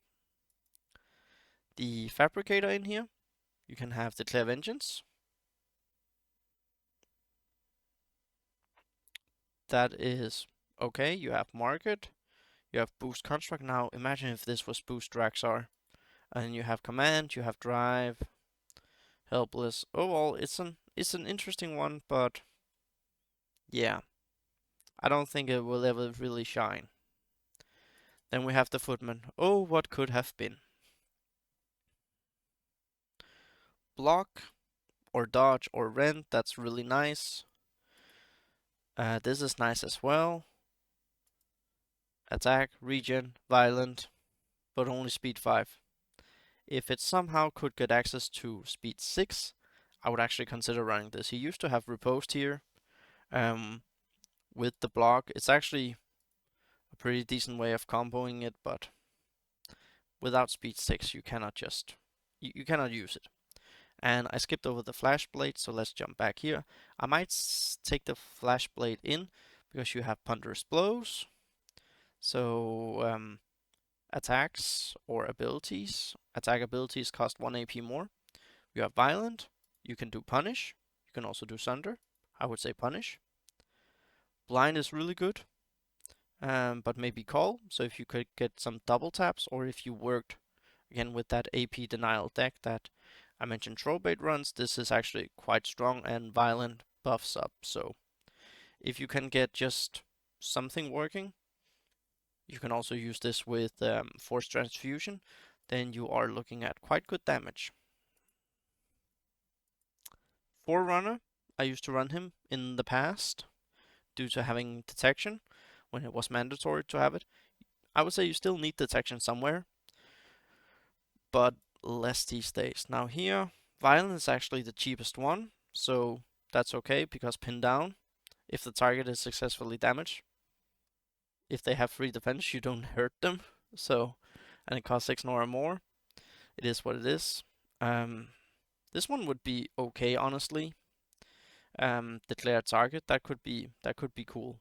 A: The Fabricator in here, you can have Declare Vengeance. That is okay. You have Market, you have Boost Construct. Now imagine if this was Boost Draksar. And you have Command, you have Drive, Helpless. Overall, it's an interesting one, but yeah, I don't think it will ever really shine. Then we have the Footman. Oh, what could have been. Block, or Dodge, or Rend, that's really nice. This is nice as well. Attack, Regen, Violent, but only speed 5. If it somehow could get access to speed 6, I would actually consider running this. He used to have Riposte here with the block. It's actually a pretty decent way of comboing it, but without speed 6 you cannot just you cannot use it. And I skipped over the flash blade, so let's jump back here. I might take the flash blade in because you have ponderous blows. So attacks or abilities. Attack abilities cost 1 AP more. You have violent. You can do punish. You can also do sunder. I would say punish. Blind is really good. But maybe call. So if you could get some double taps, or if you worked again with that AP denial deck that I mentioned Trollbait runs, this is actually quite strong, and violent buffs up. So if you can get just something working, you can also use this with Force Transfusion, then you are looking at quite good damage. Forerunner, I used to run him in the past due to having detection when it was mandatory to have it. I would say you still need detection somewhere, but less these days. Now here, Violent is actually the cheapest one, so that's okay, because pin down, if the target is successfully damaged, if they have free defense, you don't hurt them, so, and it costs 6 Nora more. It is what it is. This one would be okay, honestly. Declare target, that could be cool.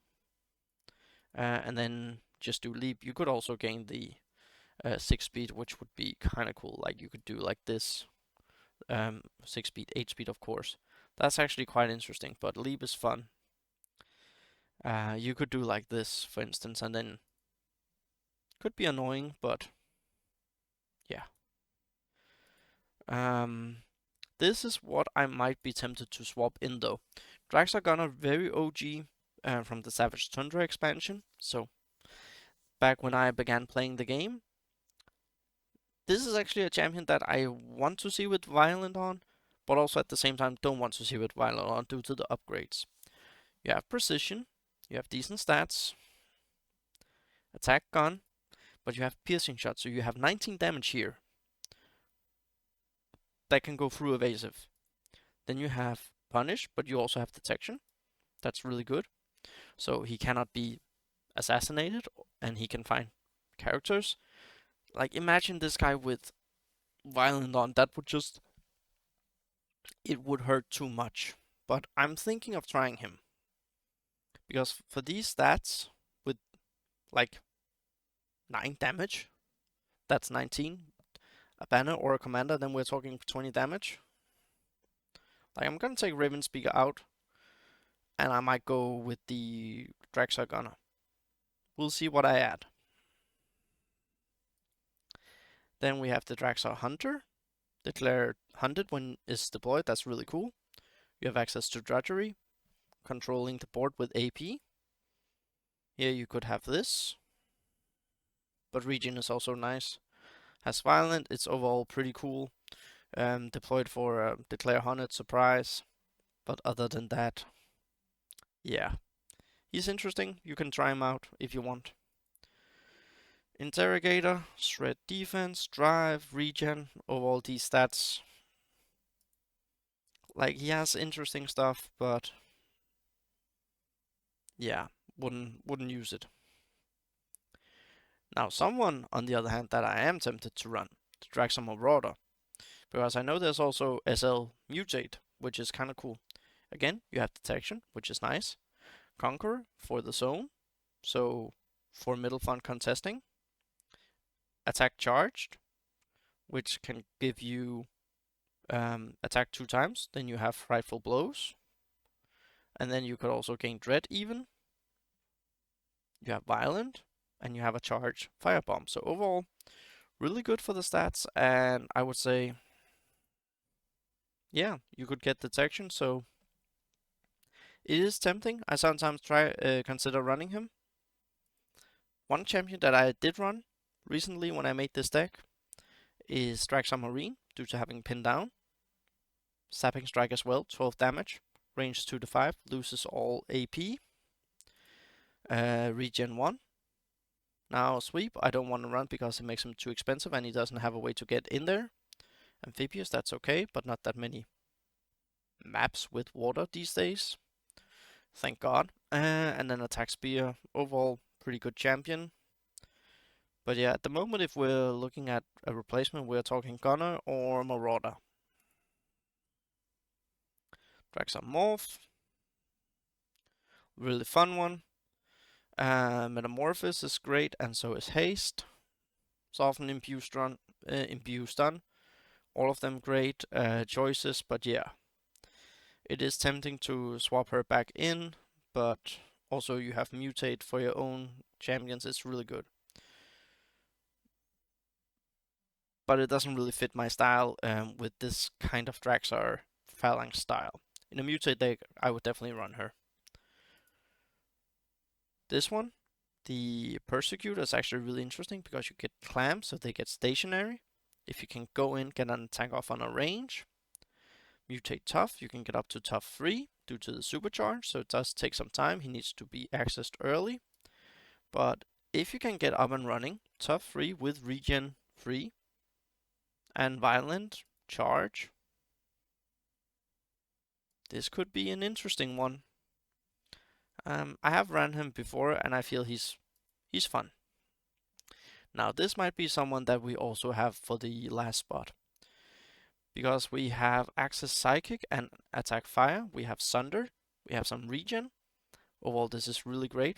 A: And then just do leap. You could also gain the 6 speed, which would be kind of cool. Like you could do like this, 6 speed, 8 speed, of course. That's actually quite interesting, but leap is fun. You could do like this, for instance, and then could be annoying, but yeah. This is what I might be tempted to swap in though. Draksar Gunner, very OG from the Savage Tundra expansion. So back when I began playing the game, this is actually a champion that I want to see with Violent on, but also at the same time don't want to see with Violent on due to the upgrades. You have precision, you have decent stats, attack gun, but you have piercing shot, so you have 19 damage here that can go through evasive. Then you have punish, but you also have detection. That's really good. So he cannot be assassinated, and he can find characters. Like imagine this guy with Violent on, that would just, it would hurt too much. But I'm thinking of trying him, because for these stats with like 9 damage, that's 19. A banner or a commander, then we're talking 20 damage. Like I'm gonna take Ravenspeaker out, and I might go with the Draksar Gunner. We'll see what I add. Then we have the Draksar Hunter. Declare hunted when it's deployed, that's really cool. You have access to drudgery, controlling the board with AP. Here you could have this, but regen is also nice. Has violent, it's overall pretty cool. Deployed for declare hunted surprise, but other than that, yeah, he's interesting. You can try him out if you want. Interrogator, shred defense, drive, regen, overall these stats Like, he has interesting stuff, but yeah, wouldn't use it. Now, someone, on the other hand, that I am tempted to run, the Draksar Marauder, because I know there's also SL Mutate, which is kind of cool. Again, you have detection, which is nice. Conqueror for the zone, so for middle front contesting. Attack charged, which can give you attack 2 times. Then you have frightful blows, and then you could also gain dread even. You have violent, and you have a charge firebomb. So overall, really good for the stats, and I would say, yeah, you could get detection. So it is tempting. I sometimes consider running him. One champion that I did run recently when I made this deck is Draksar Marine, due to having pinned down. Sapping strike as well, 12 damage, range 2 to 5, loses all AP. Regen 1. Now sweep, I don't want to run because it makes him too expensive and he doesn't have a way to get in there. Amphibious, that's okay, but not that many maps with water these days. Thank God. And then attack spear, overall pretty good champion. But yeah, at the moment, if we're looking at a replacement, we're talking Gunner or Marauder. Draksar Morph, really fun one. Metamorphosis is great, and so is Haste. Soften, Imbue, Stun. All of them great choices, but yeah. It is tempting to swap her back in, but also you have Mutate for your own champions, it's really good. But it doesn't really fit my style with this kind of Draksar Phalanx style. In a Mutate deck, I would definitely run her. This one, the Persecutor, is actually really interesting because you get clamps, so they get stationary. If you can go in, get an attack off on a range. Mutate Tough, you can get up to Tough 3 due to the supercharge, so it does take some time. He needs to be accessed early. But if you can get up and running, Tough 3 with Regen 3 and Violent Charge, this could be an interesting one. I have ran him before and I feel he's fun. Now this might be someone that we also have for the last spot. Because we have Access Psychic and Attack Fire, we have Sunder, we have some regen. Overall this is really great.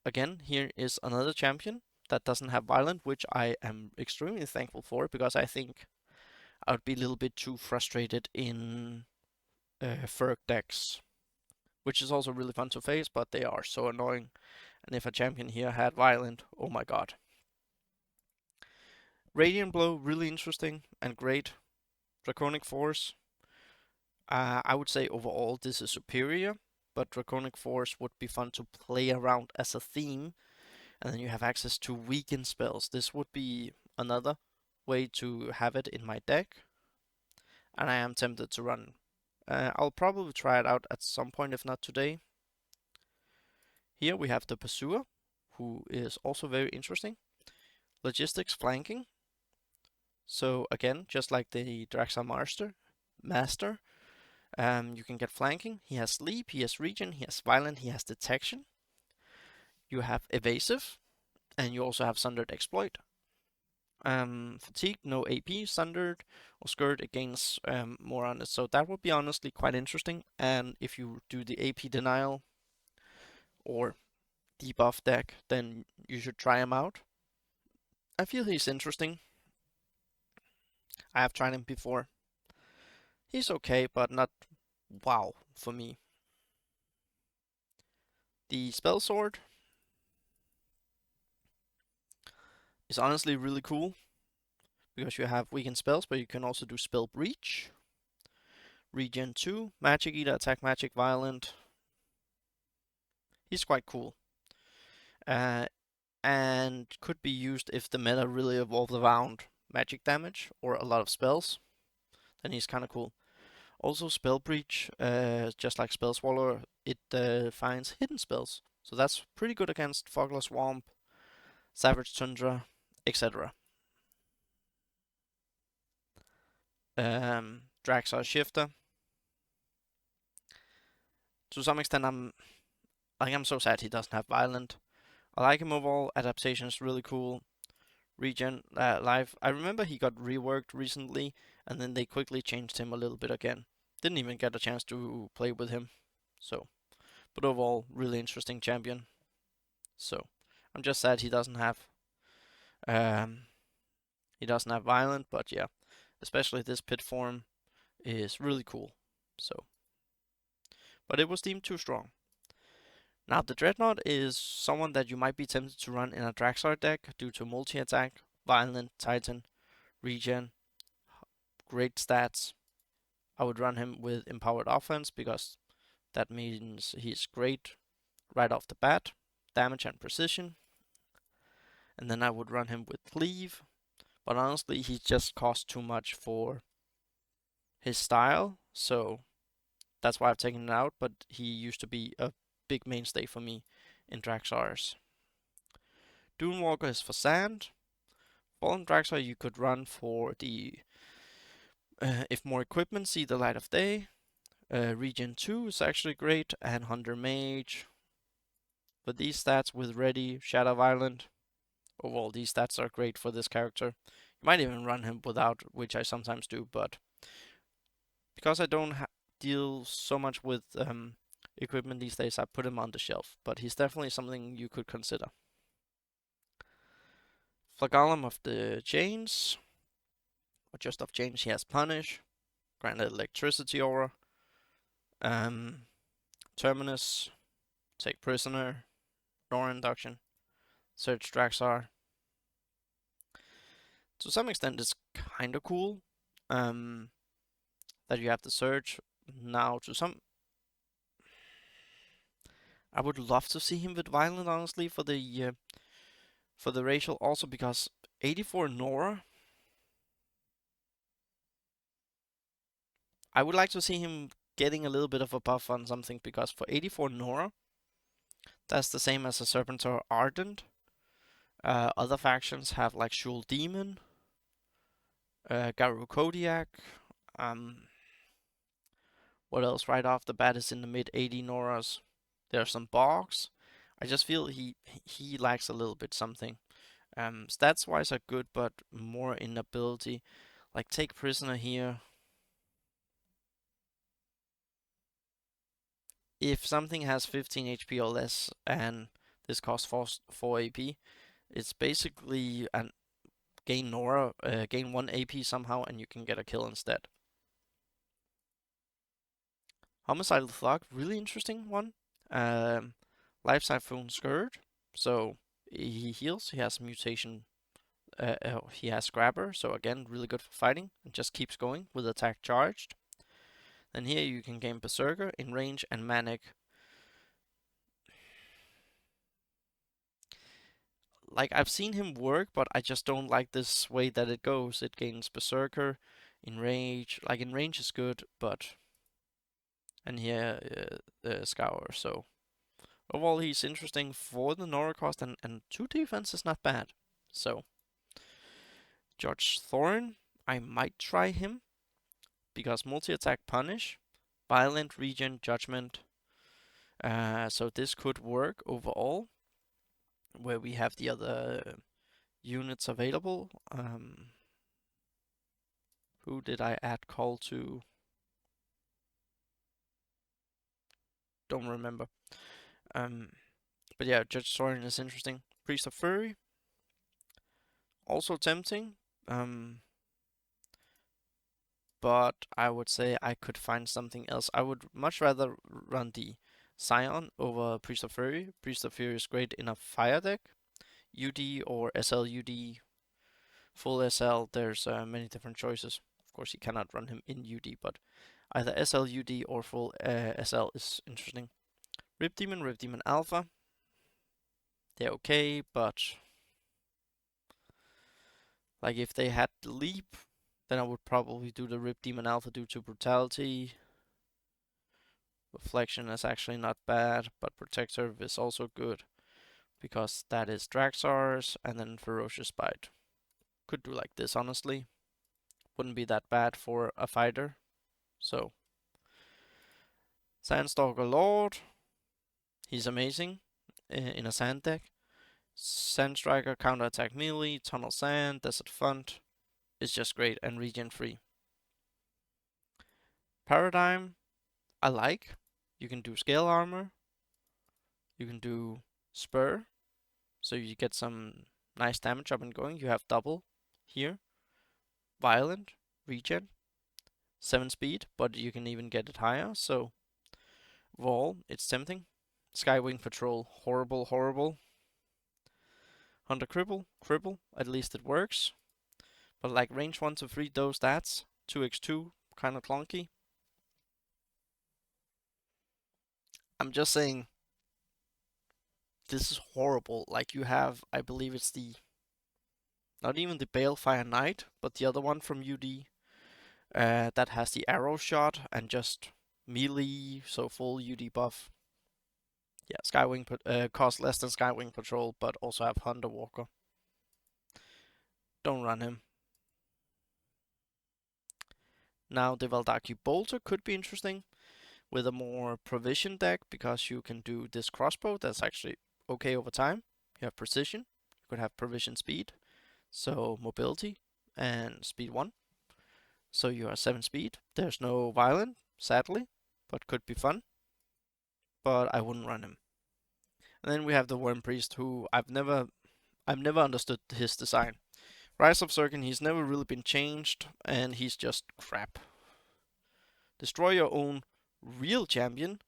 A: Again, here is another champion that doesn't have Violent, which I am extremely thankful for, because I think I would be a little bit too frustrated in Ferg decks. Which is also really fun to face, but they are so annoying. And if a champion here had Violent, oh my god. Radiant Blow, really interesting and great. Draconic Force, I would say overall this is superior, but Draconic Force would be fun to play around as a theme, and then you have access to weaken spells. This would be another way to have it in my deck, and I am tempted to run. I'll probably try it out at some point, if not today. Here we have the Pursuer, who is also very interesting. Logistics flanking. So again, just like the Draksar Master, you can get flanking. He has sleep, he has regen, he has violent, he has detection. You have evasive, and you also have sundered exploit. Fatigue, no AP, sundered or skirt, it gains more on it. So that would be honestly quite interesting. And if you do the AP denial or debuff deck, then you should try him out. I feel he's interesting. I have tried him before. He's okay, but not wow for me. The Spell Sword is honestly really cool because you have weakened spells, but you can also do Spell Breach, Regen 2, Magic Eater, Attack Magic, Violent. He's quite cool. And could be used if the meta really evolved around magic damage or a lot of spells. Then he's kind of cool. Also, Spell Breach, just like Spell Swallower, it finds hidden spells. So that's pretty good against Fogler Swamp, Savage Tundra, etc. Draksar Shifter. To some extent, I'm so sad he doesn't have violent. I like him overall. Adaptation is really cool. Regen life. I remember he got reworked recently, and then they quickly changed him a little bit again. Didn't even get a chance to play with him. So, but overall, really interesting champion. So, I'm just sad um he doesn't have violent, but yeah, especially this pit form is really cool. So, but it was deemed too strong. Now, the Dreadnought is someone that you might be tempted to run in a Draksar deck due to multi-attack, violent, Titan, regen, great stats. I would run him with empowered offense because that means he's great right off the bat, damage and precision. And then I would run him with cleave, but honestly, he just costs too much for his style, so that's why I've taken it out. But he used to be a big mainstay for me in Draksars. Dunewalker is for sand. Fallen Draksar you could run for the if more equipment see the light of day. Regen 2 is actually great, and Hunter Mage. But these stats with Ready, Shadow Violent, overall these stats are great for this character. You might even run him without, which I sometimes do, but because I don't deal so much with equipment these days, I put him on the shelf. But he's definitely something you could consider. Flagellum of the Chains, or just of Chains, he has Punish, Granted Electricity Aura, Terminus, Take Prisoner, Nora Induction, Search Draksar. To some extent, it's kind of cool that you have the Search. Now, I would love to see him with Violent, honestly, for the racial, also because 84 Nora. I would like to see him getting a little bit of a buff on something because for 84 Nora, that's the same as a Serpentor Ardent. Other factions have like Shul Demon, Garu Kodiak. What else right off the bat is in the mid 80 Noras? There are some Bogs. I just feel he lacks a little bit something. Stats wise are good, but more in ability. Like take Prisoner here. If something has 15 HP or less and this costs 4 AP, it's basically an gain Nora, gain 1 AP somehow, and you can get a kill instead. Homicidal Thug, really interesting one. Life Siphon Scourge, so he heals, he has mutation, he has Grabber, so again, really good for fighting, and just keeps going with attack charged. Then here you can gain Berserker in range and Manic. Like, I've seen him work, but I just don't like this way that it goes. It gains Berserker in range. Like, in range is good, but... And here, Scour, so... Overall, he's interesting for the Nora cost, and 2 defense is not bad. So, Judge Thorn, I might try him, because multi-attack punish, violent regen, judgment. So this could work overall, where we have the other units available. Who did I add call to? Don't remember. But yeah, Judge Soren is interesting. Priest of Fury, also tempting. But I would say I could find something else. I would much rather run the Scion over Priest of Fury. Priest of Fury is great in a fire deck. UD or SLUD, full SL, there's many different choices. Of course, you cannot run him in UD, but either SLUD or full SL is interesting. Rip Demon Alpha, they're okay, but like if they had the leap, then I would probably do the Rip Demon Alpha due to brutality. Reflection is actually not bad, but Protector is also good because that is Draksars and then Ferocious Bite. Could do like this, honestly. Wouldn't be that bad for a fighter. So Sandstalker Lord, he's amazing in a sand deck. Sand Striker, counterattack melee, Tunnel Sand, Desert Font is just great and regen free. Paradigm, I like. You can do scale armor, you can do spur, so you get some nice damage up and going. You have double here, violent, regen, 7 speed, but you can even get it higher, so overall, it's tempting. Skywing Patrol, horrible, horrible. Hunter Cripple, cripple, at least it works. But like range 1 to 3, those stats, 2x2, kinda clunky. I'm just saying, this is horrible. Like you have, I believe it's the, not even the Balefire Knight, but the other one from UD, that has the arrow shot and just melee, so full UD buff. Yeah, Skywing cost less than Skywing Patrol, but also have Hunter Walker. Don't run him. Now the Valdaki Bolter could be interesting with a more provision deck because you can do this crossbow that's actually okay over time. You have precision, you could have provision speed, so mobility and speed 1. So you are 7 speed. There's no violent, sadly, but could be fun. But I wouldn't run him. And then we have the Worm Priest, who I've never understood his design. Rise of Zerkin, he's never really been changed, and he's just crap. Destroy your own real champion,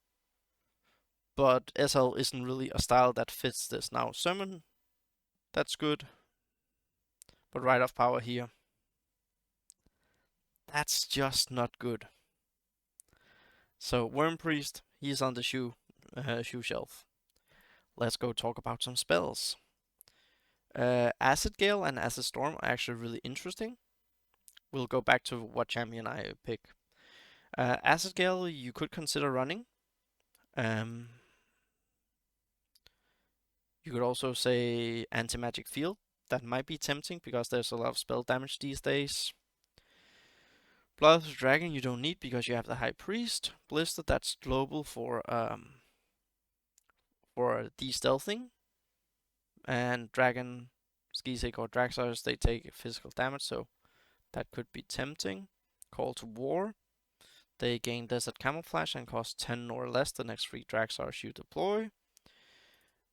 A: but SL isn't really a style that fits this. Now, Summon, that's good, but Rite of Power here, that's just not good. So, Worm Priest, he's on the shoe shelf. Let's go talk about some spells. Acid Gale and Acid Storm are actually really interesting. We'll go back to what champion I pick. Acid Gale, you could consider running. You could also say Anti-Magic Field. That might be tempting because there's a lot of spell damage these days. Blood of the Dragon you don't need because you have the High Priest. Blister, that's global for de-stealthing. And Dragon, Skisig or Draksars, they take physical damage, so that could be tempting. Call to War. They gain Desert Camouflage and cost 10 or less the next 3 Draksars you deploy.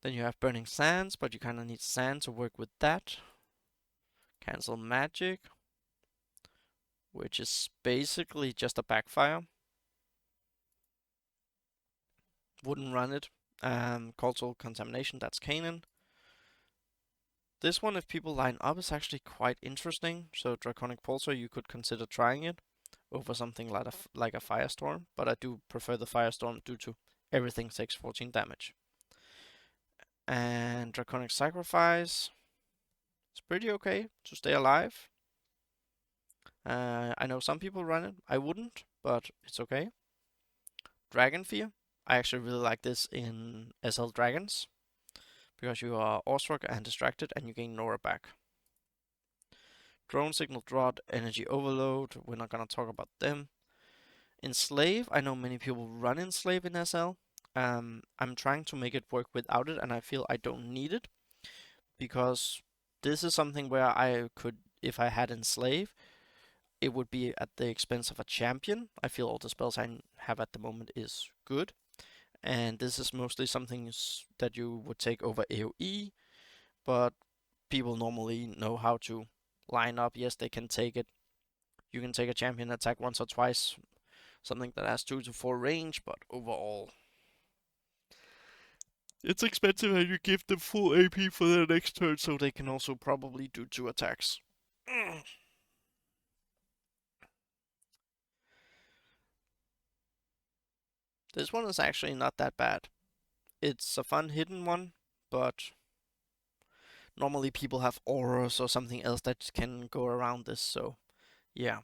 A: Then you have Burning Sands, but you kinda need sand to work with that. Cancel Magic, which is basically just a backfire. Wouldn't run it. Cultural Contamination, that's Kanan. This one, if people line up, is actually quite interesting. So Draconic Pulsar, you could consider trying it over something like a Firestorm, but I do prefer the Firestorm due to everything takes 14 damage. And Draconic Sacrifice, it's pretty okay to stay alive. I know some people run it, I wouldn't, but it's okay. Dragon Fear, I actually really like this in SL Dragons, because you are awestruck and distracted and you gain Nora back. Drone Signal Drought, Energy Overload, we're not gonna talk about them. Enslave, I know many people run Enslave in SL. I'm trying to make it work without it, and I feel I don't need it, because this is something where I could, if I had Enslave, it would be at the expense of a champion. I feel all the spells I have at the moment is good, and this is mostly something that you would take over AoE, but people normally know how to line up. Yes, they can take it. You can take a champion attack once or twice, something that has 2 to 4 range, but overall, it's expensive and you give them full AP for their next turn, so they can also probably do 2 attacks. This one is actually not that bad. It's a fun hidden one, but normally people have auras or something else that can go around this, so yeah.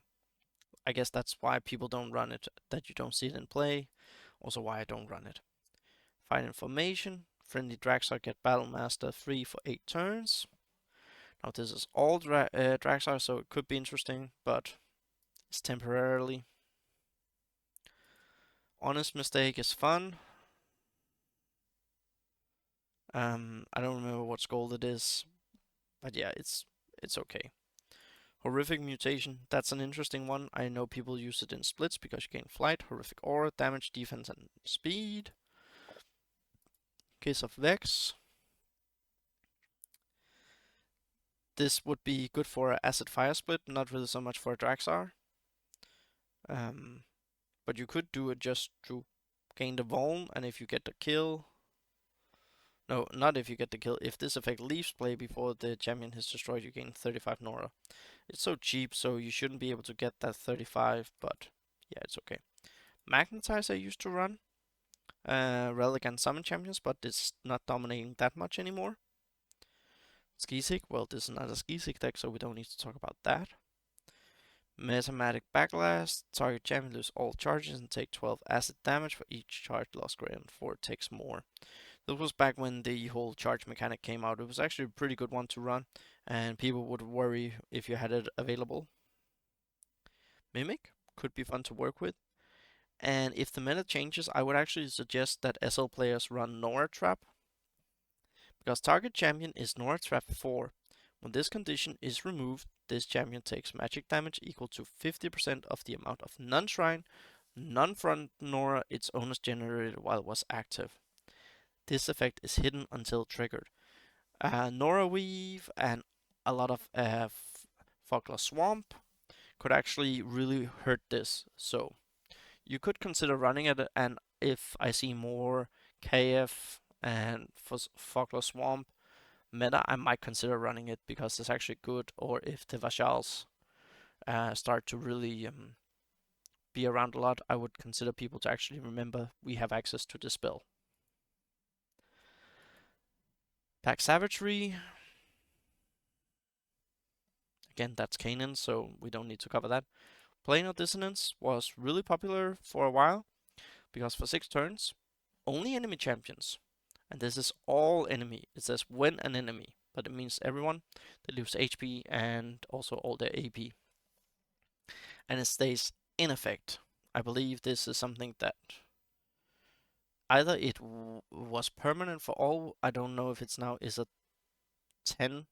A: I guess that's why people don't run it, that you don't see it in play. Also why I don't run it. Find Information. Friendly Draksar get Battlemaster free for 8 turns. Now this is all Draksar, so it could be interesting, but it's temporarily. Honest Mistake is fun. I don't remember what gold it is, but yeah, it's okay. Horrific Mutation, that's an interesting one. I know people use it in splits because you gain flight, horrific aura, damage, defense, and speed. Case of Vex. This would be good for Acid Fire Split, not really so much for a Draksar. But you could do it just to gain the Vuln, and if you get the kill... No, not if you get the kill. If this effect leaves play before the champion is destroyed, you gain 35 Nora. It's so cheap, so you shouldn't be able to get that 35, but yeah, it's okay. Magnetize I used to run. Relic and Summon Champions, but it's not dominating that much anymore. Skisig, well, this is not a Skisig deck, so we don't need to talk about that. Mathematic Backlash, target champion lose all charges and take 12 acid damage for each charge lost greater than 4 takes more. This was back when the whole charge mechanic came out. It was actually a pretty good one to run, and people would worry if you had it available. Mimic could be fun to work with. And if the meta changes, I would actually suggest that SL players run Nora Trap, because target champion is Nora Trap 4. When this condition is removed, this champion takes magic damage equal to 50% of the amount of non-shrine, non-front Nora its owners generated while it was active. This effect is hidden until triggered. Nora Weave and a lot of Fogler Swamp could actually really hurt this, so you could consider running it, and if I see more KF and Fogler Swamp meta, I might consider running it because it's actually good, or if the Vashals start to really be around a lot, I would consider people to actually remember we have access to the spell. Pack Savagery. Again, that's Kanan, so we don't need to cover that. Planar Dissonance was really popular for a while, because for 6 turns, only enemy champions, and this is all enemy. It says when an enemy, but it means everyone. They lose HP and also all their AP. And it stays in effect. I believe this is something that either it was permanent for all. I don't know if it's now is a 10,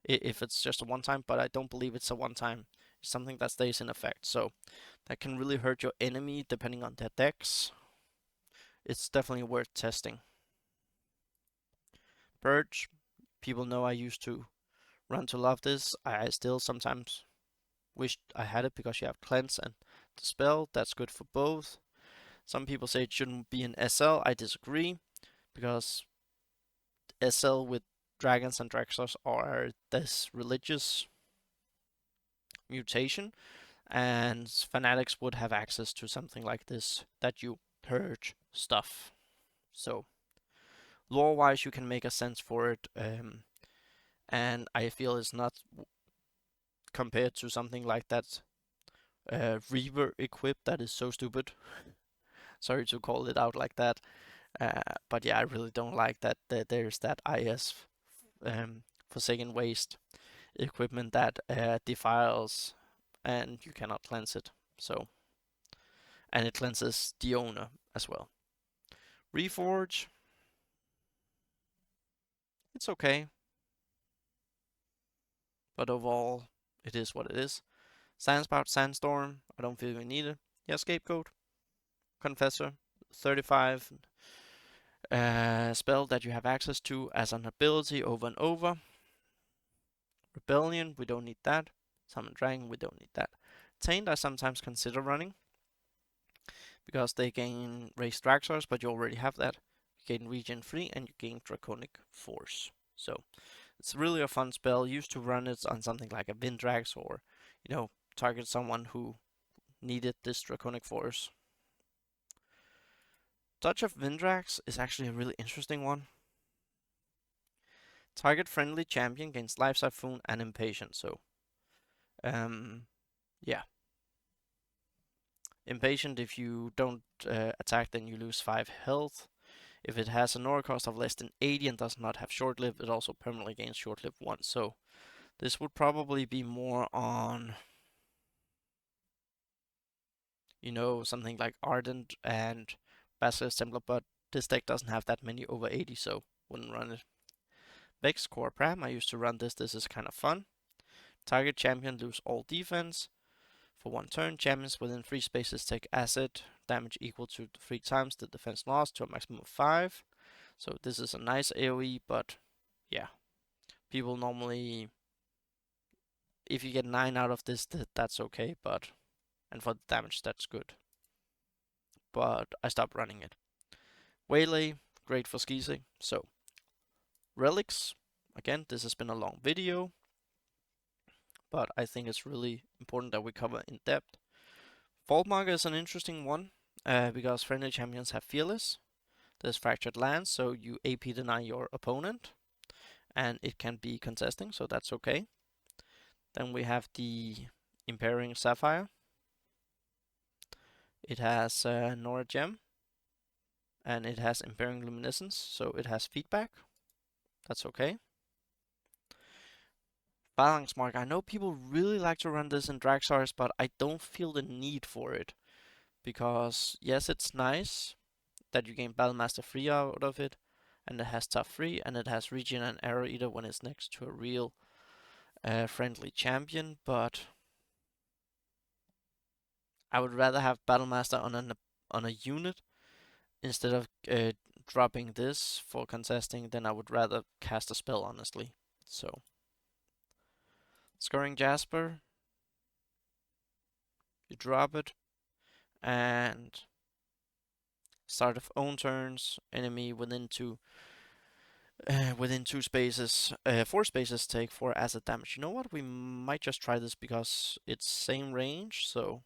A: if it's just a one time, but I don't believe it's a one time. It's something that stays in effect, so that can really hurt your enemy depending on their decks. It's definitely worth testing. Purge, people know I used to run to love this. I still sometimes wish I had it because you have cleanse and dispel. That's good for both. Some people say it shouldn't be an SL. I disagree, because SL with dragons and Draksars are this religious mutation, and fanatics would have access to something like this that you purge stuff. So lore-wise, you can make a sense for it, and I feel it's not compared to something like that Reaver equip that is so stupid. Sorry to call it out like that, but yeah, I really don't like that there's that IS Forsaken Waste equipment that defiles and you cannot cleanse it. So, and it cleanses the owner as well. Reforge, it's okay, but overall, it is what it is. Sandspout, Sandstorm, I don't feel we need it. Yeah, Scapegoat, Confessor, 35 spell that you have access to as an ability over and over. Rebellion, we don't need that. Summon Dragon, we don't need that. Taint, I sometimes consider running, because they gain raised Draksars, but you already have that. You gain Regen 3 and you gain Draconic Force. So it's really a fun spell. Used to run it on something like a Vindrax, or, you know, target someone who needed this Draconic Force. Touch of Vindrax is actually a really interesting one. Target friendly champion gains Life Siphon and Impatient. So, yeah. Impatient, if you don't attack, then you lose 5 health. If it has a Nora cost of less than 80 and does not have short live, it also permanently gains short live 1. So this would probably be more on, something like Ardent and Basilisk Templar, but this deck doesn't have that many over 80, so wouldn't run it. Vex Core Pram, I used to run this. This is kind of fun. Target champion lose all defense. For 1 turn, champions within 3 spaces take acid damage equal to 3 times the defense loss to a maximum of 5. So this is a nice AoE, but yeah, people normally, if you get 9 out of this, that's okay, and for the damage, that's good. But I stopped running it. Waylay, great for skising. So, relics, again, this has been a long video, but I think it's really important that we cover in depth. Fault Marker is an interesting one, because friendly champions have Fearless. There's Fractured Lands, so you AP deny your opponent, and it can be contesting, so that's okay. Then we have the Impairing Sapphire. It has Nora Gem, and it has Impairing Luminescence, so it has feedback. That's okay. Phalanx Mark. I know people really like to run this in Draksars, but I don't feel the need for it. Because, yes, it's nice that you gain Battlemaster 3 out of it, and it has tough 3, and it has Regen and Arrow Eater when it's next to a real friendly champion, but I would rather have Battlemaster on a unit instead of dropping this for contesting. Then I would rather cast a spell, honestly. So, Scoring Jasper, you drop it, and start of own turns, enemy within 2 spaces, 4 spaces take 4 acid damage. You know what? We might just try this because it's same range. So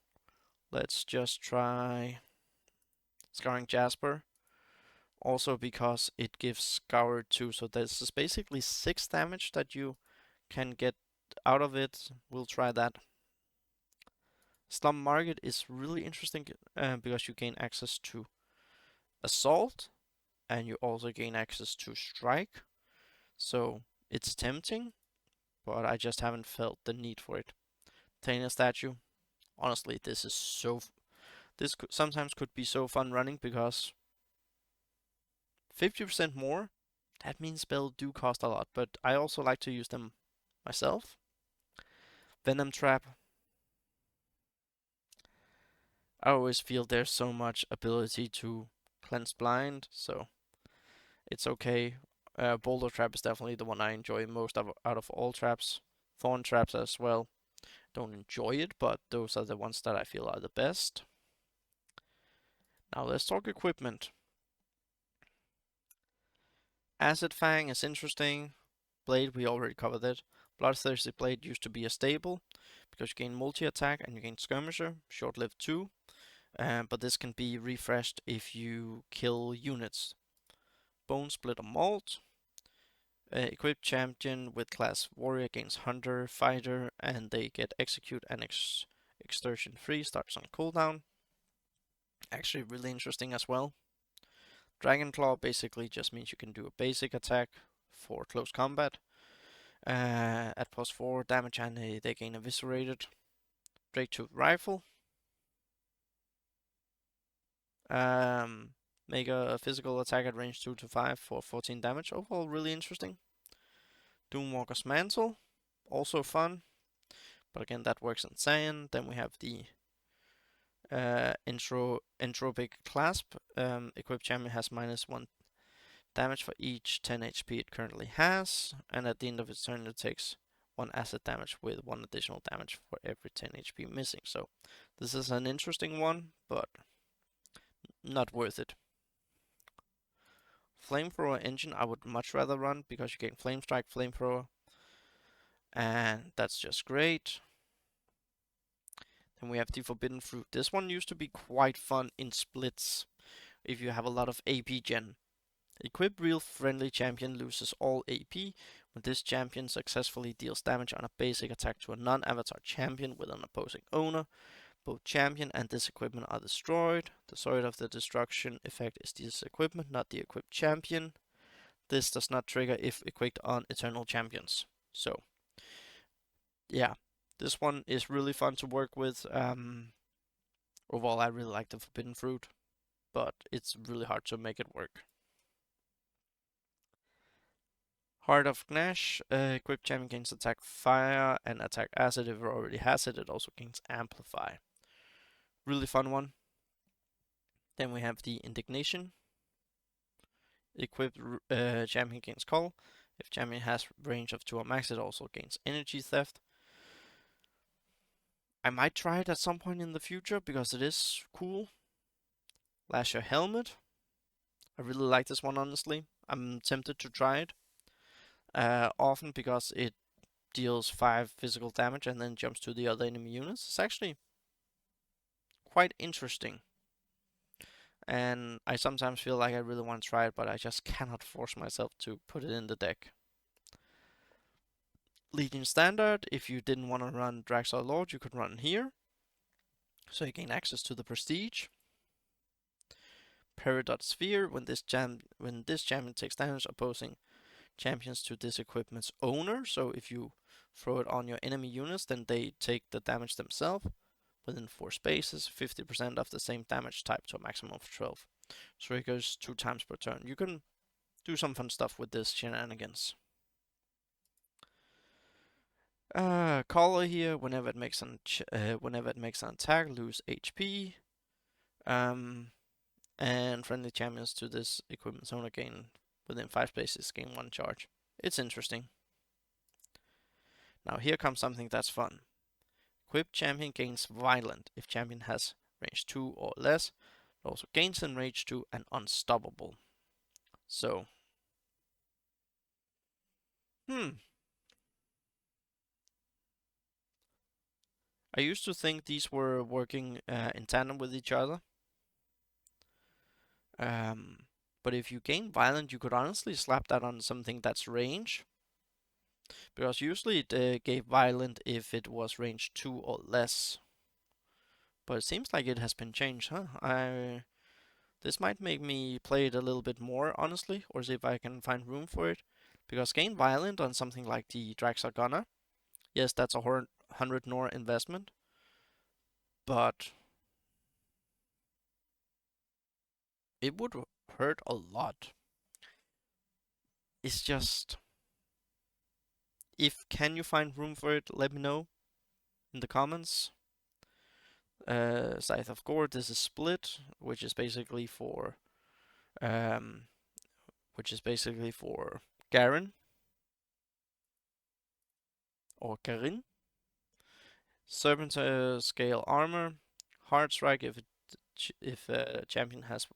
A: let's just try Scarring Jasper. Also because it gives Scour 2. So this is basically 6 damage that you can get out of it. We'll try that. Slum Market is really interesting because you gain access to Assault, and you also gain access to Strike. So it's tempting, but I just haven't felt the need for it. Tainer Statue. Honestly, this sometimes could be so fun running because 50% more, that means spells do cost a lot, but I also like to use them myself. Venom Trap. I always feel there's so much ability to cleanse blind, so it's okay. Boulder Trap is definitely the one I enjoy most out of all traps. Thorn Traps as well. Don't enjoy it, but those are the ones that I feel are the best. Now let's talk equipment. Acid Fang is interesting. Blade, we already covered it. Bloodthirsty Blade used to be a staple because you gain multi-attack and you gain Skirmisher, short-lived too. But this can be refreshed if you kill units. Bone Splitter Malt. Equipped champion with class Warrior gains Hunter, Fighter, and they get Execute and Extortion free, starts on cooldown. Actually really interesting as well. Dragon Claw basically just means you can do a basic attack for close combat at +4 damage, and they gain Eviscerated. Drake Tooth Rifle. Make a physical attack at range 2 to 5 for 14 damage. Overall, really interesting. Doomwalker's Mantle. Also fun. But again, that works in sand. Then we have the Entropic Clasp. Equipped champion has -1 damage for each 10 HP it currently has, and at the end of its turn it takes 1 acid damage with 1 additional damage for every 10 HP missing. So this is an interesting one, but not worth it. Flamethrower Engine I would much rather run because you gain Flame Strike, Flamethrower, and that's just great. Then we have the Forbidden Fruit. This one used to be quite fun in splits if you have a lot of AP gen. Equip real friendly champion loses all AP when this champion successfully deals damage on a basic attack to a non-avatar champion with an opposing owner. Both champion and this equipment are destroyed. The source of the destruction effect is this equipment, not the equipped champion. This does not trigger if equipped on eternal champions. So, yeah, this one is really fun to work with. Overall, I really like the Forbidden Fruit, but it's really hard to make it work. Heart of Gnash, equipped champion gains attack fire and attack acid. If it already has it, it also gains amplify. Really fun one. Then we have the Indignation. Equipped champion gains call. If champion has range of 2 or max, it also gains energy theft. I might try it at some point in the future because it is cool. Lash your helmet. I really like this one, honestly. I'm tempted to try it. Often because it deals 5 physical damage and then jumps to the other enemy units. It's actually quite interesting. And I sometimes feel like I really want to try it, but I just cannot force myself to put it in the deck. Legion Standard, if you didn't want to run Draksar Lord, you could run here. So you gain access to the Prestige. Peridot Sphere, when this champion takes damage, opposing champions to this equipment's owner. So if you throw it on your enemy units, then they take the damage themselves. Within 4 spaces, 50% of the same damage type to a maximum of 12. So it goes 2 times per turn. You can do some fun stuff with this shenanigans. Collar here, whenever it makes an attack, lose HP. And friendly champions to this equipment owner gain within 5 spaces, gain 1 charge. It's interesting. Now here comes something that's fun. Equipped champion gains Violent if champion has range 2 or less. It also gains in range 2 and Unstoppable. So, I used to think these were working in tandem with each other. But if you gain Violent, you could honestly slap that on something that's range. Because usually it gave Violent if it was range 2 or less. But it seems like it has been changed, huh? This might make me play it a little bit more, honestly, or see if I can find room for it. Because gain Violent on something like the Draksar Gunner, yes, that's a 100 Nor investment, but it would hurt a lot. It's just, can you find room for it, let me know in the comments. Scythe of Gore, this is split, which is basically for Garen or Karin. Serpent scale armor, hard strike if a champion has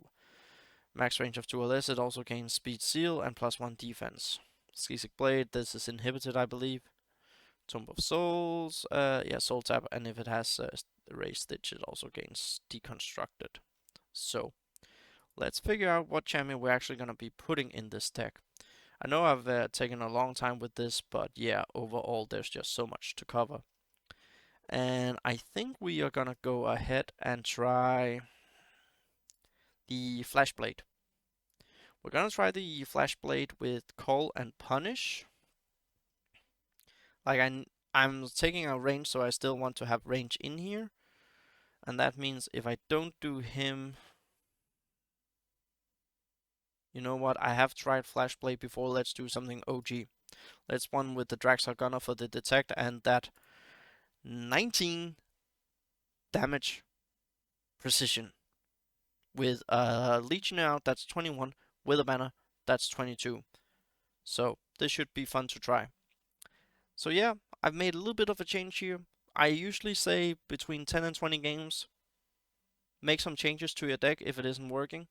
A: max range of 2 or less. It also gains speed seal and +1 defense. Skisic blade, this is inhibited, I believe. Tomb of Souls, soul tap, and if it has Ray Stitch, it also gains deconstructed. So, let's figure out what champion we're actually going to be putting in this deck. I know I've taken a long time with this, but yeah, overall there's just so much to cover. And I think we are going to go ahead and try the Flashblade. We're going to try the Flashblade with Call and Punish. Like, I'm taking a range, so I still want to have range in here. And that means if I don't do him... You know what? I have tried Flashblade before. Let's do something OG. Let's one with the Draksar Gunner for the Detect and that 19 damage precision. With a Legion out, that's 21. With a banner, that's 22. So this should be fun to try. So yeah, I've made a little bit of a change here. I usually say between 10 and 20 games. Make some changes to your deck if it isn't working.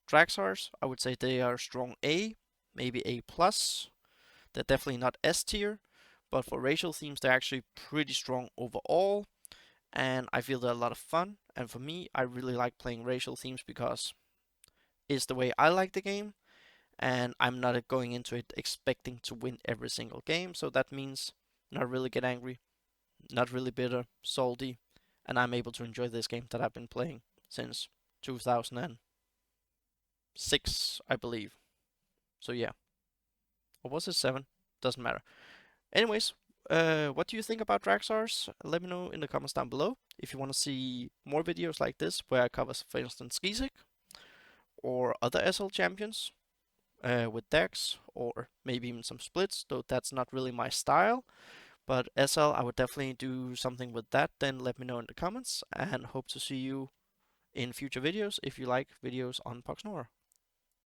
A: Draksars, I would say they are strong A, maybe A+. They're definitely not S tier, but for racial themes, they're actually pretty strong overall. And I feel they're a lot of fun. And for me, I really like playing racial themes because it's the way I like the game. And I'm not going into it expecting to win every single game. So that means not really get angry, not really bitter, salty. And I'm able to enjoy this game that I've been playing since 2006, I believe. So yeah. Or was it 7? Doesn't matter. Anyways, what do you think about Draksars? Let me know in the comments down below. If you want to see more videos like this, where I cover, for instance, Skisik or other SL champions with decks, or maybe even some splits, though that's not really my style. But SL, I would definitely do something with that. Then let me know in the comments, and hope to see you in future videos if you like videos on Poxnora.